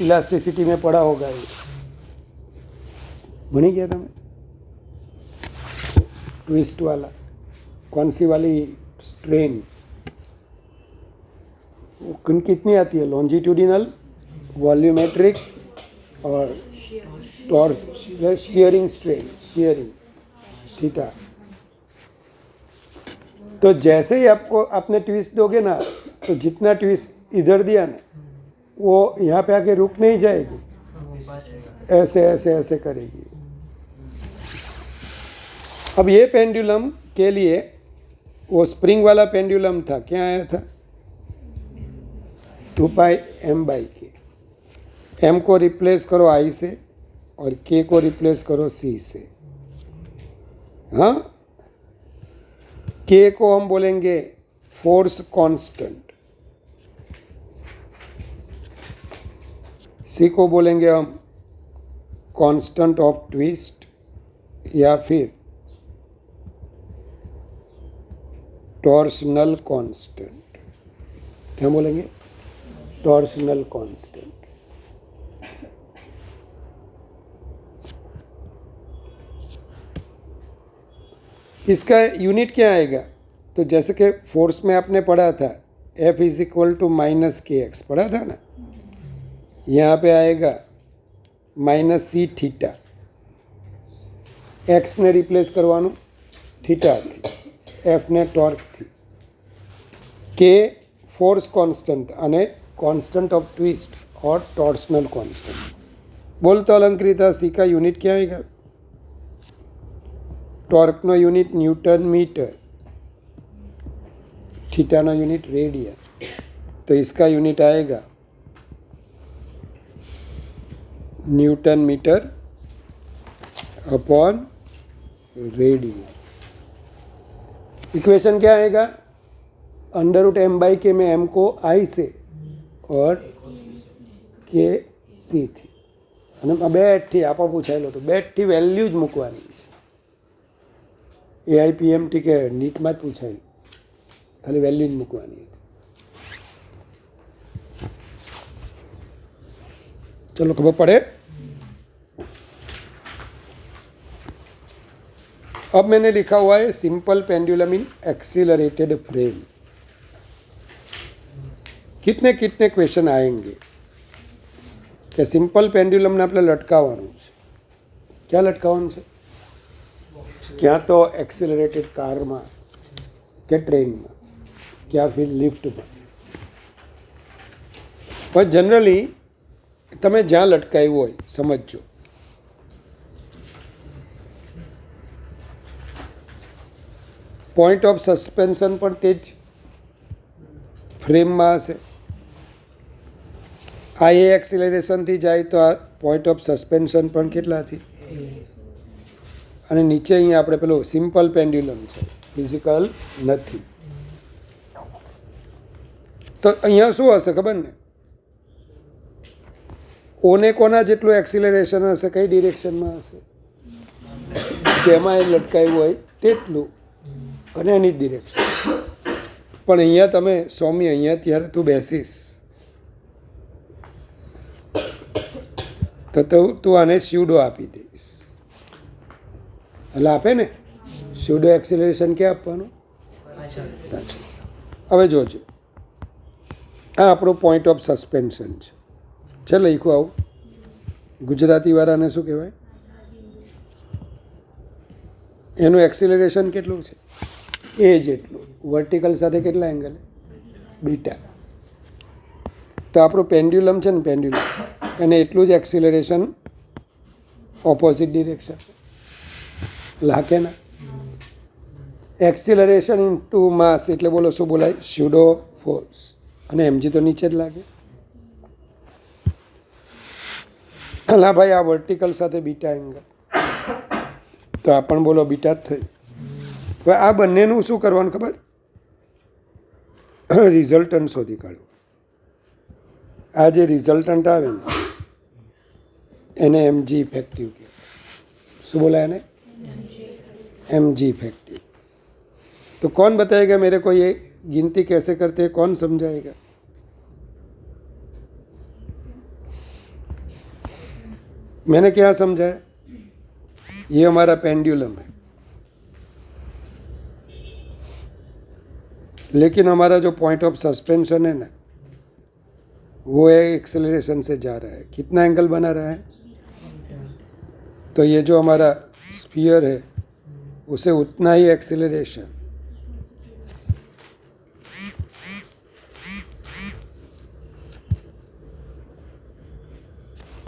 इलास्टिसिटी में पढ़ा होगा ये. भणी गया તમે? ट्विस्ट वाला कौन सी वाली स्ट्रेन कितनी आती है? लॉन्जिट्यूडिनल, वॉल्यूमेट्रिक और शियरिंग स्ट्रेन, शियरिंग थीटा. तो जैसे ही आपने ट्विस्ट दोगे ना, तो जितना ट्विस्ट इधर दिया ना वो यहाँ पे आके रुक नहीं जाएगी, ऐसे ऐसे ऐसे करेगी. अब ये पेंडुलम के लिए वो स्प्रिंग वाला पेंडुलम था, क्या आया था? 2πm/k. m को रिप्लेस करो I से और k को रिप्लेस करो c से. हाँ, k को हम बोलेंगे फोर्स कांस्टेंट, सी को बोलेंगे हम कांस्टेंट ऑफ ट्विस्ट या फिर टॉर्सनल कांस्टेंट। क्या बोलेंगे? Torsional constant. इसका यूनिट क्या आएगा? तो जैसे कि फोर्स में आपने पढ़ा था F is equal to minus K x, पढ़ा था ना। यहाँ पे आएगा माइनस सी थीटा, एक्स ने रिप्लेस करवाનું થીટાથી, એફ ને ટોર્કથી, કે ફોર્સ કોન્સ્ટન્ટ અને કોન્સ્ટન્ટ ऑफ ट्विस्ट और टॉर्सनल कांस्टेंट। बोल तो अलंकृता, सी का यूनिट क्या आएगा? टॉर्क नो यूनिट न्यूटन मीटर, थीटा नो यूनिट रेडियन, तो इसका यूनिट आएगा newton metre upon radian. Equation क्या आएगा? अंडर रूट एम बाई के में एम को आई से और के सी थी, અને બેટ થી આપો પૂછાયેલો તો બેટ થી વેલ્યુ જ મૂકવાની છે। એઆઈપીએમટી કે નીટમાં જ પૂછાય, ખાલી વેલ્યુ જ મૂકવાની હતી। ચલો ખબર પડે। अब मैंने लिखा हुआ है simple pendulum in accelerated frame. कितने कितने क्वेश्चन आएंगे कि सिंपल पेंडुलम ने આપણે લટકાવવાનું છે। क्या લટકાવવાનું છે? ક્યાં તો એક્સિલરેટેડ કારમાં કે ટ્રેનમાં, ક્યાં फिर લિફ્ટમાં। પણ જનરલી તમે જ્યાં લટકાવ્યું હોય સમજજો, पॉइंट ऑफ सस्पेंशन पर तेज फ्रेम में हशे। आ ए एक्सिलरेशन थी जाए तो आ पॉइंट ऑफ सस्पेंशन पर केटला थी, अने नीचे अहीं आपणे पेलो सिंपल पेंड्युलम छे, फिजिकल नथी। तो अहींया शुं हशे खबर ने? ओने कोना जेटलुं एक्सिलरेशन हशे, कई डिरेक्शन में हशे, जेमां ए लटकाव्युं होय तेटलुं અને એની જ ડિરેક્શન। પણ અહીંયા તમે સ્વામી અહીંયા ત્યારે તું બેસીશ તો તું આને સ્યુડો આપી દઈશ, એટલે આપે ને સ્યુડો એક્સિલરેશન ક્યાં આપવાનું? હવે જોજો, આ આપણો પોઈન્ટ ઓફ સસ્પેન્શન છે લખ્યું આવું। ગુજરાતીવાળાને શું કહેવાય? એનું એક્સિલરેશન કેટલું છે? એ જેટલું, વર્ટિકલ સાથે કેટલા એંગલ? બીટા। તો આપણું પેન્ડ્યુલમ છે ને, પેન્ડ્યુલમ એને એટલું જ એક્સિલરેશન ઓપોઝિટ ડિરેક્શન લાગે ને। એક્સિલરેશન ઇન્ટુ માસ એટલે બોલો શું બોલાય? Pseudo force. અને એમજી તો નીચે જ લાગે। હા ભાઈ, આ વર્ટિકલ સાથે બીટા એંગલ, તો આ પણ બોલો બીટા જ થઈ। હવે આ બંનેનું શું કરવાનું ખબર? રિઝલ્ટન્ટ શોધી કાઢવું। આ જે રિઝલ્ટન્ટ આવે ને એને એમજી ઇફેક્ટિવ કહેવાય। શું બોલાય એને? MG effective. तो कौन बताएगा मेरे को ये गिनती कैसे करते हैं? कौन समझाएगा? मैंने क्या समझाया? ये हमारा पेंडुलम है, लेकिन हमारा जो पॉइंट ऑफ सस्पेंशन है ना, वो है एक्सेलरेशन से जा रहा है। कितना एंगल बना रहा है? तो ये जो हमारा स्फीयर है उसे उतना ही एक्सेलरेशन,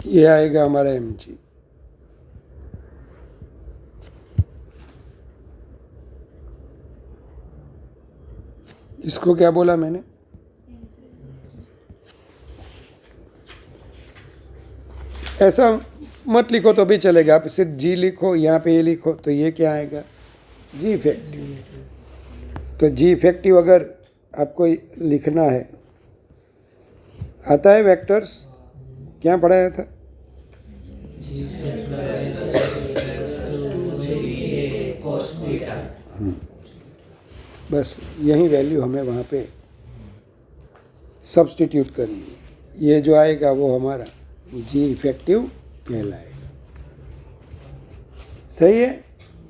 ये आएगा हमारा mg। इसको क्या बोला मैंने? ऐसा मत लिखो तो भी चलेगा, आप सिर्फ जी लिखो, यहाँ पे ये लिखो, तो ये क्या आएगा? जी इफेक्टिव। तो जी इफेक्टिव अगर आपको लिखना है। आता है वेक्टर्स? क्या पढ़ाया था? बस यही वैल्यू हमें वहाँ पे सब्स्टिट्यूट करनी है। ये जो आएगा वो हमारा जी इफेक्टिव कहलाएगा। सही है?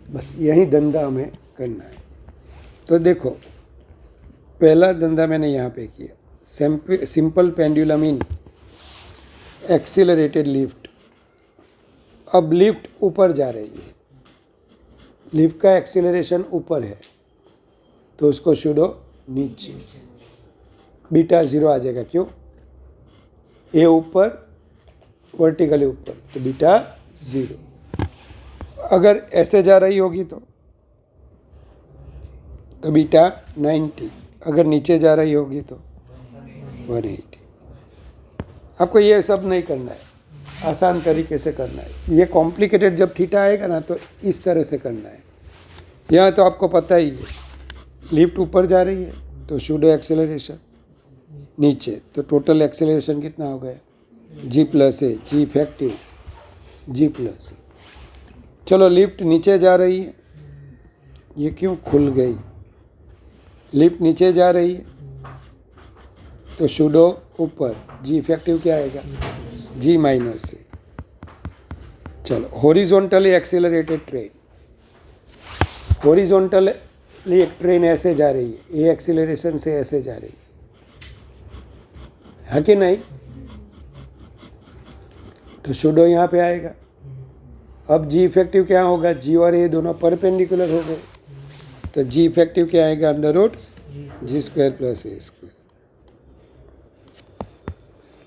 बस यही धंधा हमें करना है। तो देखो, पहला धंधा मैंने यहाँ पे किया, simple pendulum in accelerated lift. अब लिफ्ट ऊपर जा रही है, लिफ्ट का एक्सीलरेशन ऊपर है, तो उसको छोड़ो नीचे, बीटा 0 आ जाएगा। क्यों? ए ऊपर, वर्टिकली ऊपर, तो बीटा 0। अगर ऐसे जा रही होगी तो बीटा 90। अगर नीचे जा रही होगी तो 180। आपको ये सब नहीं करना है, आसान तरीके से करना है। ये कॉम्प्लिकेटेड जब थीटा आएगा ना तो इस तरह से करना है। यहाँ तो आपको पता ही है, लिफ्ट ऊपर जा रही है तो शूडो एक्सेलरेशन, नीचे तो टोटल एक्सेलरेशन कितना हो गया? जी प्लस ए, जी इफेक्टिव जी प्लस ए। चलो लिफ्ट नीचे जा रही है, ये क्यों खुल गई? लिफ्ट नीचे जा रही है तो शूडो ऊपर, जी इफेक्टिव क्या आएगा? जी माइनस ए। चलो हॉरिजॉन्टली एक्सेलरेटेड ट्रेन, हॉरिजॉन्टली एक ट्रेन ऐसे जा रही है, ये एक्सेलरेशन से ऐसे जा रही है कि नहीं? तो शूडो यहाँ पे आएगा। अब जी इफेक्टिव क्या होगा? जी और ए दोनों परपेंडिकुलर हो गए, तो जी इफेक्टिव क्या आएगा? Under root ji square plus A square.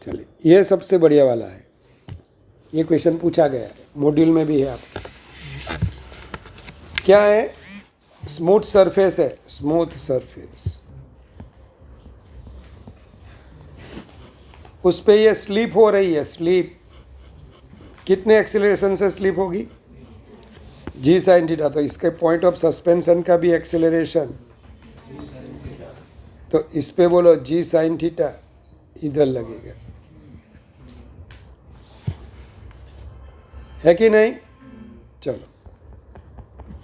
चलिए, ये सबसे बढ़िया वाला है, ये क्वेश्चन पूछा गया है, मॉड्यूल में भी है आपके। क्या है? स्मूथ सरफेस है, स्मूथ सरफेस, उस पे ये स्लिप हो रही है। स्लिप कितने एक्सेलरेशन से स्लिप होगी? जी साइन थीटा। तो इसके पॉइंट ऑफ सस्पेंशन का भी एक्सेलरेशन, तो इस पे बोलो जी साइन थीटा इधर लगेगा, है कि नहीं? चलो,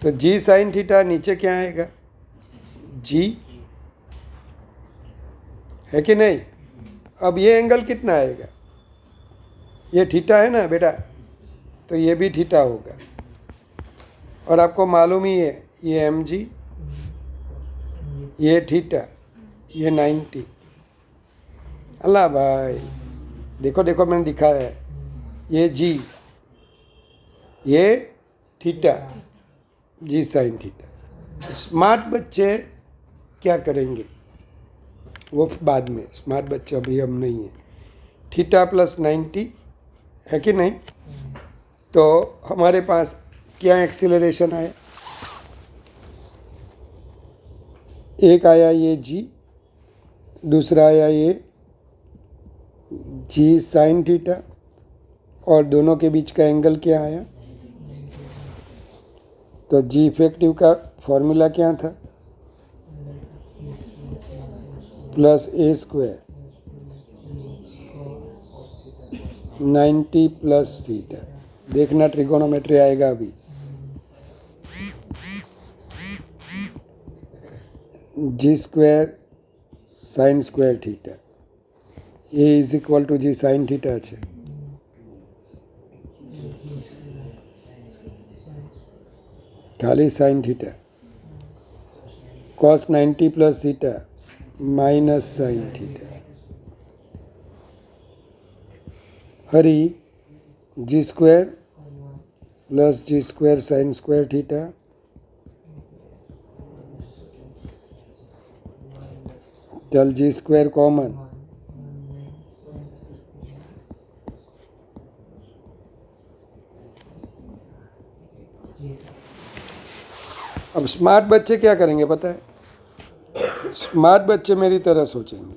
तो जी साइन थीटा नीचे क्या आएगा? जी, है कि नहीं? अब ये एंगल कितना आएगा? ये थीटा है ना बेटा, तो ये भी थीटा होगा। और आपको मालूम ही है, ये एम जी, ये थीटा, ये 90। अल्लाह भाई, देखो देखो मैंने दिखाया है, ये जी, ये थीटा, जी साइन थीटा। स्मार्ट बच्चे क्या करेंगे वो बाद में, स्मार्ट बच्चे अभी हम नहीं हैं। थीटा प्लस 90, है कि नहीं? तो हमारे पास क्या एक्सीलरेशन आया? एक आया ये जी, दूसरा आया ये जी साइन थीटा, और दोनों के बीच का एंगल क्या आया? तो जी इफेक्टिव का फॉर्मूला क्या था? Plus A square 90 plus theta. देखना ट्रिगोनोमेट्री आएगा अभी। G square sine square theta, A is equal to G sine theta છે, खाली sine theta. cos 90 plus theta minus sine theta. हरी G square plus G square sine square theta, चल G square common, अब smart बच्चे क्या करेंगे पता है? स्मार्ट बच्चे मेरी तरह सोचेंगे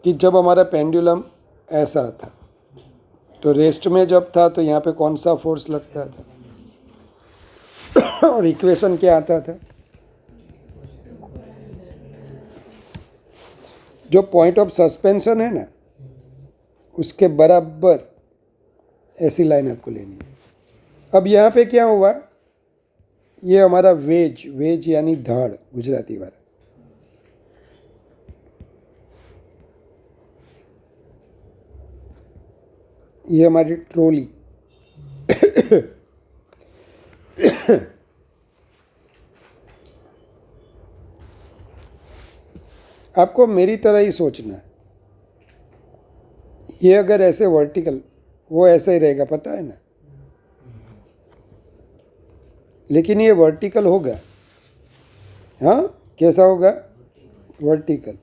कि जब हमारा पेंडुलम ऐसा था तो रेस्ट में जब था तो यहाँ पे कौन सा फोर्स लगता था, और इक्वेशन क्या आता था? जो पॉइंट ऑफ सस्पेंशन है ना, उसके बराबर ऐसी लाइन आपको लेनी है। अब यहाँ पे क्या हुआ, ये हमारा वेज, वेज यानी धाड़ गुजराती वाला, ये हमारी ट्रॉली। आपको मेरी तरह ही सोचना है। ये अगर ऐसे वर्टिकल, वो ऐसा ही रहेगा, पता है ना, लेकिन ये वर्टिकल होगा। हाँ, कैसा होगा? वर्टिकल।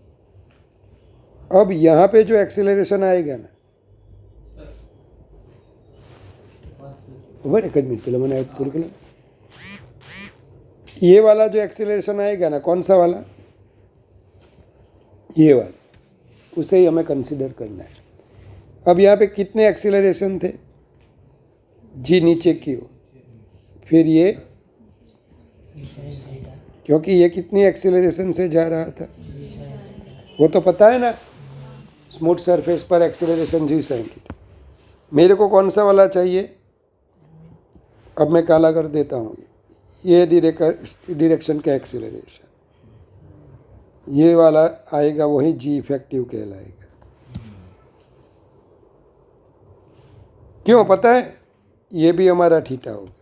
अब यहाँ पे जो एक्सेलरेशन आएगा ना, एक मिनट पहले मैंने पूरी कर, ये वाला जो एक्सेलरेशन आएगा ना, कौन सा वाला? ये वाला, उसे ही हमें कंसिडर करना है। अब यहाँ पे कितने एक्सेलरेशन थे? जी नीचे की ओर, फिर ये, क्योंकि ये कितनी एक्सेलरेशन से जा रहा था वो तो पता है ना, स्मूथ सरफेस पर एक्सेलरेशन जी sin थीटा। मेरे को कौन सा वाला चाहिए? अब मैं काला कर देता हूँ, ये डायरेक्शन का एक्सेलरेशन, ये वाला आएगा, वही जी इफेक्टिव कहलाएगा। क्यों पता है? ये भी हमारा थीटा होगा।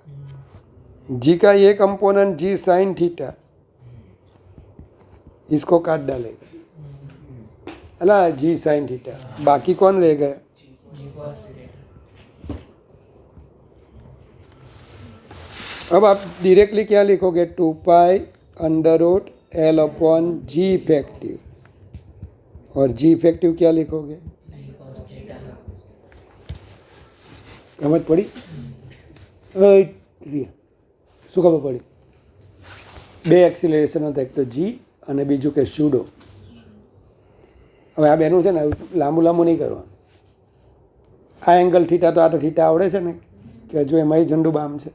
जी का ये कंपोनेंट जी sin थीटा, इसको काट डालेगा, है ना, जी sin थीटा। बाकी कौन रह गया? अब आप डायरेक्टली क्या लिखोगे? 2 pi under root L upon G effective, और जी इफेक्टिव क्या लिखोगे? समझ पड़ी? શું ખબર પડી? બે એક્સિલરેશન હતા, એક તો જી અને બીજું કે સ્યુડો. હવે આ બેનું છે ને લાંબુ લાંબુ નહીં કરવાનું. આ એંગલ થીટા તો આ તો થીટા આવડે છે ને, કે હજુ એમાંય ઝંડુ બામ છે.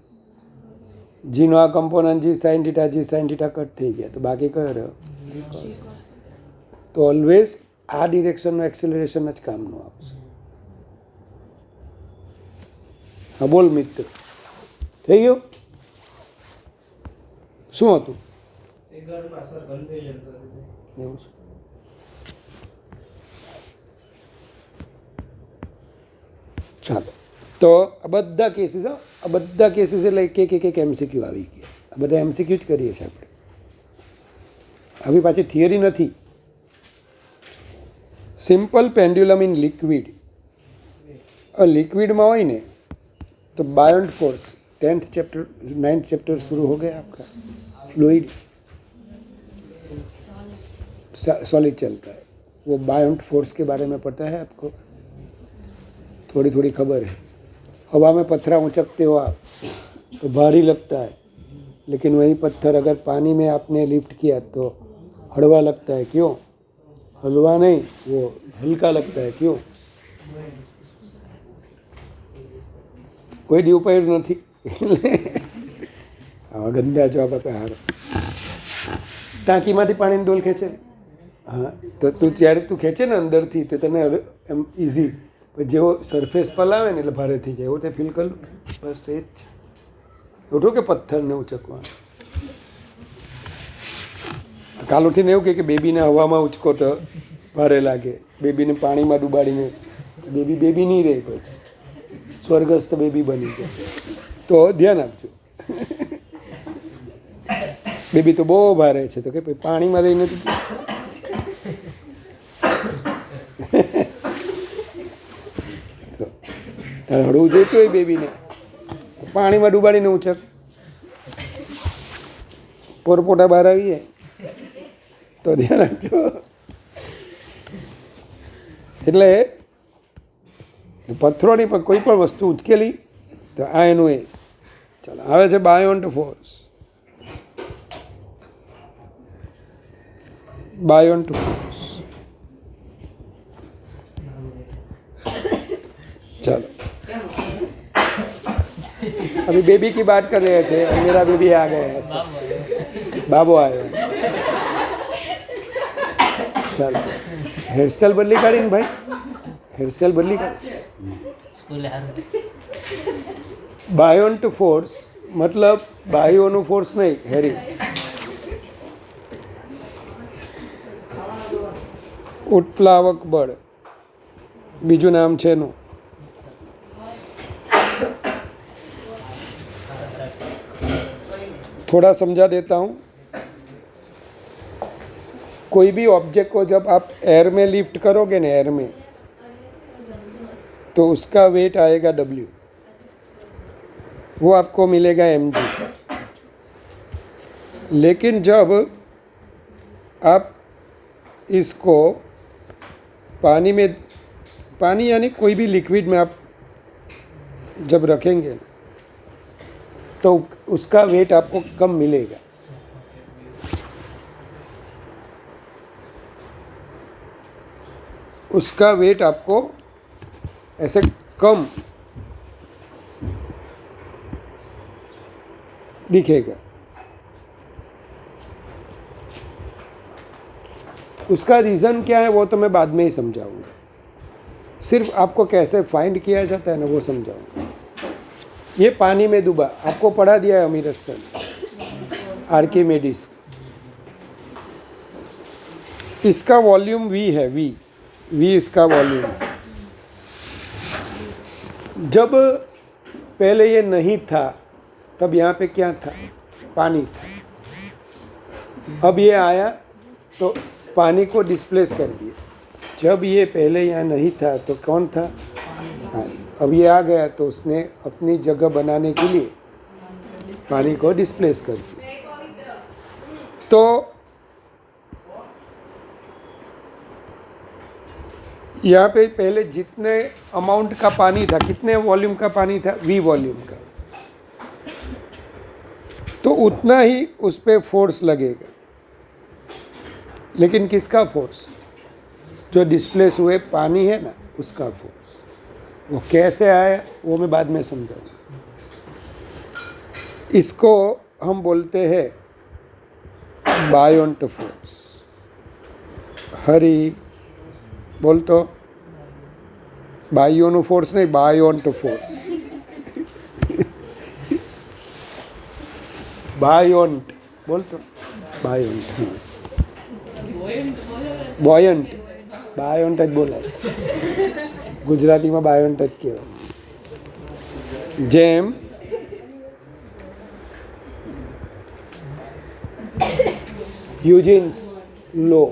જીનો આ કમ્પોનન્ટ જી સાઇન થીટા કટ થઈ ગયા, તો બાકી કયો રહ્યો? તો ઓલવેઝ આ ડિરેક્શનનું એક્સિલરેશન જ કામનું આવશે. હા બોલ મિત્ર, થઈ ગયું? શું હતું? એવું છે. ચાલો, તો આ બધા કેસીસ, આ બધા કેસીસ એટલે એક એમસીક્યુ આવી ગયા. આ બધા એમસીક્યુ જ કરીએ છીએ આપણે. આવી પાછી થિયરી નથી. Simple pendulum in liquid. Liquid में हो ने तो बायोंट force 10th chapter 9th chapter शुरू हो गया आपका. फ्लूइड सॉलिड चलता है, वो बायोंट फोर्स के बारे में पता है आपको? थोड़ी थोड़ी खबर है. हवा में पत्थर उचकते हो आप तो भारी लगता है, लेकिन वही पत्थर अगर पानी में आपने लिफ्ट किया तो हलवा लगता है. क्यों? हलवा नहीं, वो हल्का लगता है. क्यों? કોઈ દી ઉપાયું નથી. આવા ગંદા જવાબ આપે. હારો ટાંકીમાંથી પાણીની ડોલ ખેંચે. હા, તો તું જ્યારે તું ખેંચે ને અંદરથી તો તને એમ ઇઝી, પણ જેવો સરફેસ પર લાવે ને એટલે ભારે થઈ જાય. એવું તે ફીલ કરું. બસ તો એ જ છે. એવું કે પથ્થરને ઉચકવાનું. કાલુથી ને એવું કે બેબીને હવામાં ઉચકો તો ભારે લાગે, બેબીને પાણીમાં ડૂબાડીને બેબી નહીં રહે, પછી સ્વર્ગસ્થ બેબી બની જાય. તો ધ્યાન આપજો. બેબી તો બહુ ભારે છે, તો કે પાણીમાં રહીને હળવું જોઈતું હોય બેબીને, પાણીમાં ડૂબાડીને ઉચક, પોરપોટા બહાર આવી જાય. તો ધ્યાન રાખજો. એટલે પથ્થરોની પણ કોઈ પણ વસ્તુ ઉચકેલી તો આ એનું એ છે. ચાલો, આવે છે બાયોન્ટ ફોર્સ. बायोंट फोर्स. चलो, अभी बेबी की बात कर रहे थे और मेरा बेबी आ गया है. बाबू आया. चलो. હેરસ્ટાઈલ બદલી કાઢીને ભાઈ, હેરસ્ટાઈલ બદલી કાઢી. બાયોન્ટ ફોર્સ મતલબ બાયોનું ફોર્સ નહીં, હેરી. ઉત્પ્લાવક બળ બીજું નામ છે એનું. थोड़ा समझा देता हूँ. कोई भी ऑब्जेक्ट को जब आप एयर में लिफ्ट करोगे ना, एयर में, तो उसका वेट आएगा W, वो आपको मिलेगा mg. लेकिन जब आप इसको पानी में, पानी यानी कोई भी लिक्विड में आप जब रखेंगे तो उसका वेट आपको कम मिलेगा. उसका वेट आपको ऐसे कम दिखेगा. उसका रीज़न क्या है वो तो मैं बाद में ही समझाऊंगा. सिर्फ आपको कैसे फाइंड किया जाता है ना वो समझाऊंगा. ये पानी में डूबा, आपको पढ़ा दिया है अमीरत सर, आर्किमेडिस. इसका वॉल्यूम v है, v इसका वॉल्यूम. जब पहले ये नहीं था तब यहाँ पे क्या था? पानी था. अब ये आया तो पानी को डिस्प्लेस कर दिया. जब ये पहले यहाँ नहीं था तो कौन था? पानी. अब ये आ गया तो उसने अपनी जगह बनाने के लिए पानी को डिस्प्लेस कर दिया. तो यहाँ पे पहले जितने अमाउंट का पानी था, कितने वॉल्यूम का पानी था? v वॉल्यूम का. तो उतना ही उस पर फोर्स लगेगा. लेकिन किसका फोर्स? जो डिस्प्लेस हुए पानी है ना, उसका फोर्स. वो कैसे आया वो मैं बाद में समझाऊंगा. इसको हम बोलते हैं बायोंट फोर्स. हरी बोल तो. बायोનું फोर्स नहीं, बायोंट फोर्स. बायोंट बोल तो. बायोंट, બોયન્ટ, બાયોન્ટ જ બોલાય. ગુજરાતીમાં બાયોન્ટ જ કહેવાય. જેમ હ્યુજિન્સ લો,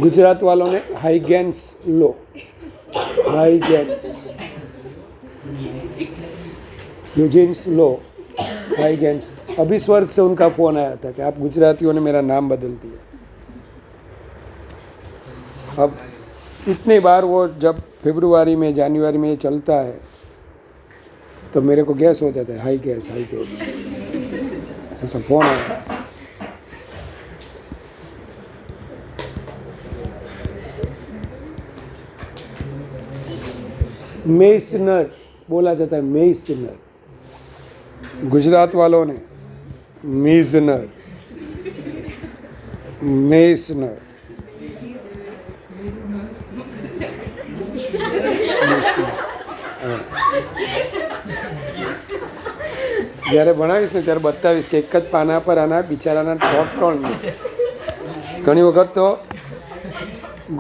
गुजरात वालों ने हाइगेन्स लो. हाइगेन्स, यूजिन्स लो, हाइगेन्स. अभी स्वर्ग से उनका फ़ोन आया था कि आप गुजरातियों ने मेरा नाम बदल दिया. अब इतनी बार वो जब फरवरी में, जनवरी में ये चलता है तो मेरे को गैस हो जाता है, हाई गैस, हाई गैस, ऐसा फ़ोन आया. मेसनर बोला जाता है, मेसनर. गुजरात वालों ने मीजनर, मेसनर. જ્યારે ભણાવીશ ને ત્યારે બતાવીશ કે એક જ પાના પર આના બિચારાના ત્રણ. ઘણી વખત તો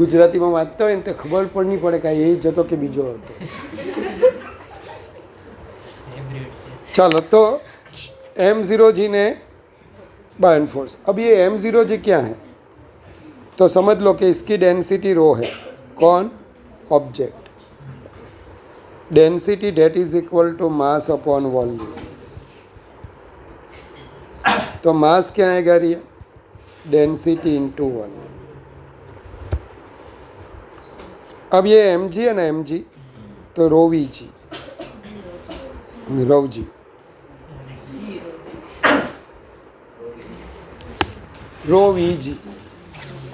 ગુજરાતીમાં વાંચતા હોય ને તો ખબર પણ નહીં પડે કે એ જ હતો કે બીજો હતો. चलो तो m0g ने बायोंट फोर्स. अब ये m0g क्या है तो समझ लो कि इसकी डेंसिटी रो है. कौन? Object. Density that is equal to mass upon volume. तो मास क्या आएगा रिया? Density into volume. अब ये mg है ना, mg तो रो we ji, row ji, row we जी.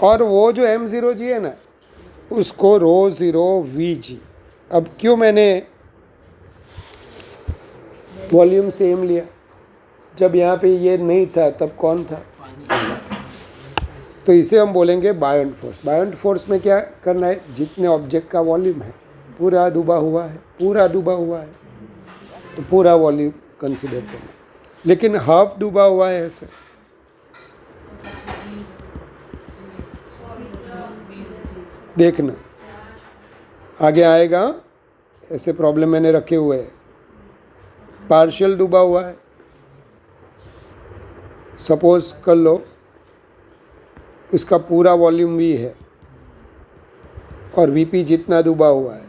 और वो जो m0g है ना उसको रो ज़ीरो वी जी. अब क्यों मैंने वॉल्यूम सेम लिया? जब यहाँ पे ये नहीं था तब कौन था? तो इसे हम बोलेंगे बायोंट फोर्स। बायोंट फोर्स में क्या करना है, जितने ऑब्जेक्ट का वॉल्यूम है, पूरा डूबा हुआ है, तो पूरा वॉल्यूम कंसिडर करना। लेकिन हाफ डूबा हुआ है ऐसे, देखना आगे आएगा। ऐसे प्रॉब्लम मैंने रखे हुए हैं। पार्शियल डूबा हुआ है, सपोज कर लो इसका पूरा वॉल्यूम V है और VP जितना डूबा हुआ है,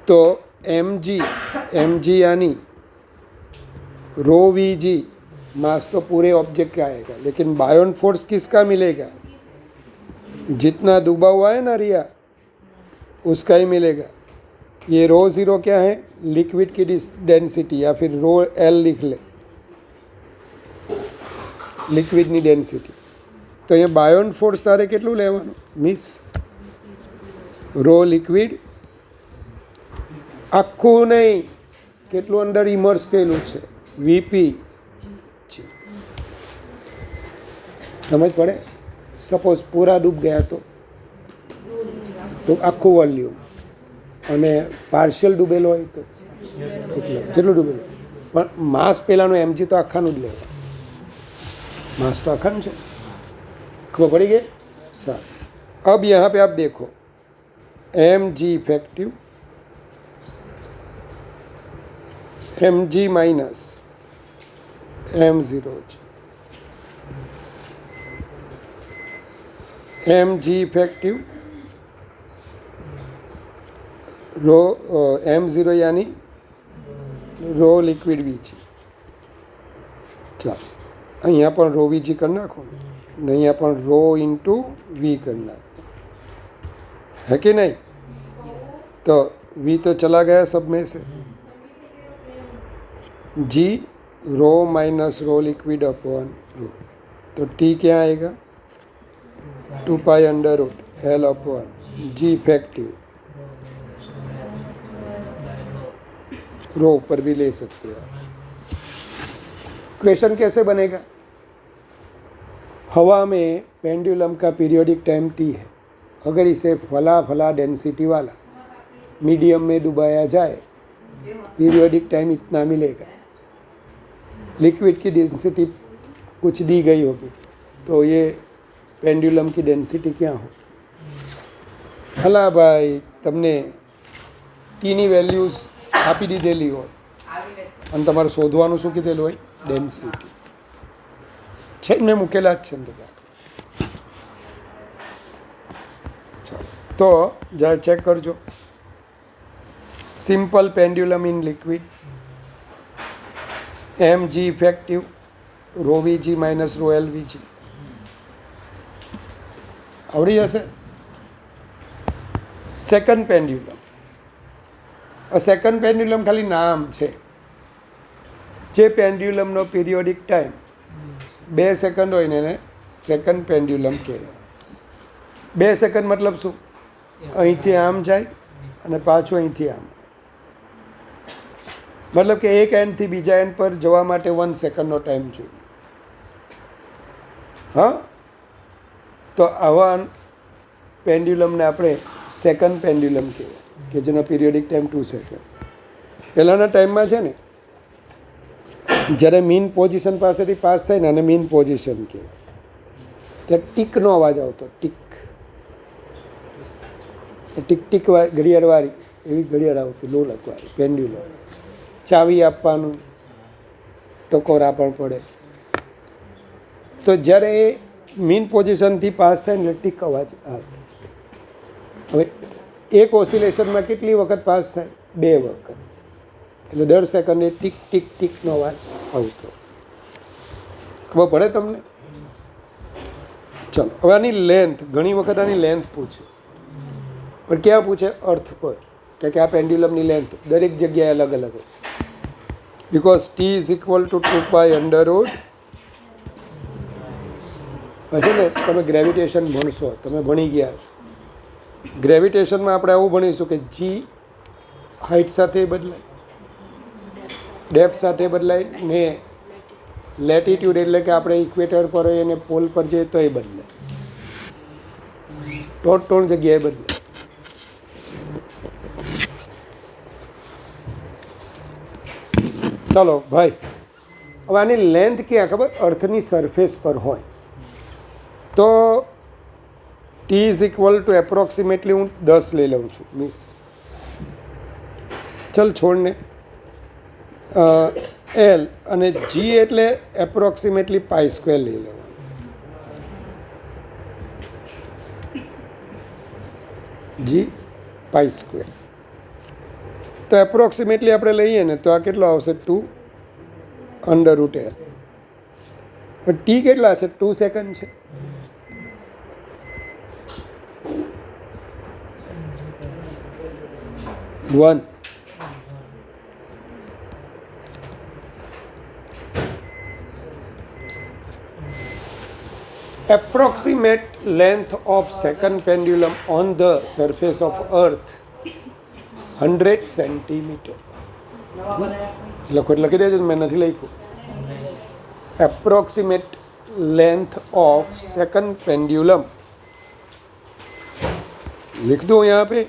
तो mg यानी रो VG मास तो पूरे ऑब्जेक्ट का आएगा, लेकिन बायोंट फोर्स किसका मिलेगा, जितना डूबा हुआ है ना रिया, उसका ही मिलेगा। ये रो ज़ीरो क्या है, लिक्विड की डेंसिटी, या फिर रो L लिख ले, लिक्विडની ડેન્સિટી। તો અહીંયા બાયોન્ટ ફોર્સ તારે કેટલું લેવાનું, મિસ રો લિક્વિડ આખું નહીં, કેટલું અંદર ઇમર્સ થયેલું છે, VP છે, સમજ પડે। સપોઝ પૂરા ડૂબ ગયા તો આખું વોલ્યુમ, અને પાર્શિયલ ડૂબેલો હોય તો જેટલું ડૂબેલું, પણ માસ પહેલાંનું mg તો આખાનું જ લેવા, मास तो अखंड है, खबर पड़ी गई सर। अब यहाँ पे आप देखो mg effective mg minus m0 mg effective rho m0 यानी रो लिक्विड VG। चलो અહીંયા પણ રો VG કરી નાખો ને અહીંયા પણ રો ઇન્ટુ V કરી નાખો, है कि नहीं। तो V तो चला गया सब में से, G rho minus rho liquid upon rho, तो T क्या आएगा, 2π√L अपॉन G इफेक्टिव, रो ऊपर भी ले सकते हो। क्वेश्चन कैसे बनेगा, हवा में पेंडुलम का पीरियोडिक टाइम T है, अगर इसे फला डेंसिटी वाला मीडियम में डुबाया जाए, पीरियोडिक टाइम इतना मिलेगा। लिक्विड की डेंसिटी कुछ दी गई होगी, तो ये पेंडुलम की डेंसिटी क्या हो, भला भाई तमने टीनी वेल्यूज आपी दीधेली हो અને તમારે શોધવાનું શું કીધેલું હોય, ડેન્સિટી છે મેં મૂકેલા જ છે ને બધા। તો જરા ચેક કરજો, simple pendulum in liquid, mg effective rho VG minus rho LVG, આવડી જશે। સેકન્ડ પેન્ડ્યુલમ, સેકન્ડ પેન્ડ્યુલમ ખાલી નામ છે, જે પેન્ડ્યુલમનો પીરિયોડિક ટાઈમ 2 સેકન્ડ હોય ને એને સેકન્ડ પેન્ડ્યુલમ કહેવાય। 2 સેકન્ડ મતલબ શું, અહીંથી આમ જાય અને પાછું અહીંથી આમ, મતલબ કે એક એન્ડથી બીજા એન્ડ પર જવા માટે 1 સેકન્ડનો ટાઈમ જોઈએ। હા, તો આવા પેન્ડ્યુલમને આપણે સેકન્ડ પેન્ડ્યુલમ કહેવાય, કે જેનો પીરિયોડિક ટાઈમ 2 સેકન્ડ। પહેલાંના ટાઈમમાં છે ને, જ્યારે મીન પોઝિશન પાસેથી પાસ થાય ને, અને મીન પોઝિશન કહેવાય, ત્યારે ટીકનો અવાજ આવતો, ટીક ટીક ટીક ઘડિયાળવાળી એવી ઘડિયાળ આવતી, લોલકવાળી પેન્ડ્યુલમ, ચાવી આપવાનું, ટકોરા પણ પડે। તો જ્યારે એ મીન પોઝિશનથી પાસ થાય ને એટલે ટીક અવાજ આવે। હવે એક ઓસિલેશનમાં કેટલી વખત પાસ થાય, 2 વખત, એટલે દર સેકન્ડે ટીક ટીક ટીકનો અવાજ આવતો, ખબર પડે તમને। ચલો હવે આની લેન્થ, ઘણી વખત આની લેન્થ પૂછે, પણ ક્યાં પૂછે, અર્થ પર, કે આ પેન્ડ્યુલમની લેન્થ દરેક જગ્યાએ અલગ અલગ હશે, because T is equal to 2π√, હશે ને। તમે ગ્રેવિટેશન ભણશો, તમે ભણી ગયા છો, ગ્રેવિટેશનમાં આપણે આવું ભણીશું કે G હાઇટ સાથે બદલાય, ડેપ્થ સાથે બદલાય ને લેટિટ્યૂડ એટલે કે આપણે ઇક્વેટર પર હોય અને પોલ પર જઈએ તો એ બદલે, ત્રણ જગ્યાએ બદલે. ચાલો ભાઈ, હવે આની લેન્થ ક્યાં ખબર? અર્થની સરફેસ પર હોય તો T is equal two approximately હું 10 લઈ લઉં છું. મીન્સ ચલ છોડને એલ અને જી એટલે એપ્રોક્સિમેટલી π² લઈ લેવાનું. જી π². તો એપ્રોક્સિમેટલી આપણે લઈએ ને તો આ કેટલો આવશે? 2 √L. પણ ટી કેટલા છે? 2 સેકન્ડ છે. One approximate length of second pendulum on the surface of earth 100 centimeter. લખી દેજો, મેં નથી લખ્યું. approximate length of second pendulum लिख दो यहाँ पे.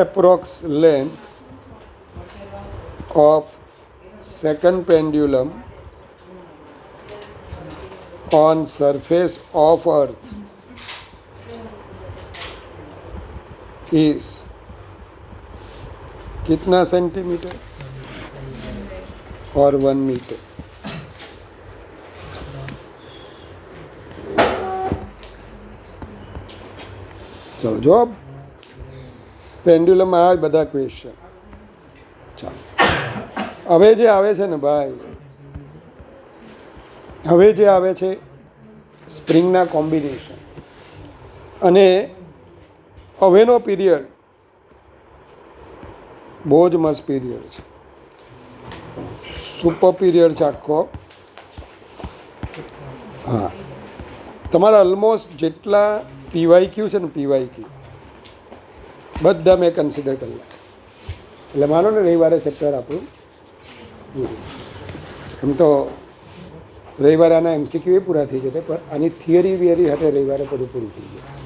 approx length of second pendulum on surface of earth is कितना सेंटीमीटर और 1 मीटर. चलो जवाब પેન્ડ્યુલમમાં આ બધા ક્વેશ્ચન. ચાલો હવે જે આવે છે ને ભાઈ, હવે જે આવે છે સ્પ્રિંગના કોમ્બિનેશન, અને હવેનો પીરિયડ બહુ જ મસ્ત પીરિયડ છે, સુપર પીરિયડ છે આખો. હા, તમારા ઓલમોસ્ટ જેટલા PYQ છે ને, PYQ બધા મેં કન્સિડર કરેલા. એટલે માનો ને રવિવારે ચેપ્ટર આપણું એમ તો રવિવારે આના MCQ એ પૂરા થઈ જતા, પણ આની થિયરી વિયરી સાથે રવિવારે બધું પૂરું થઈ ગયું.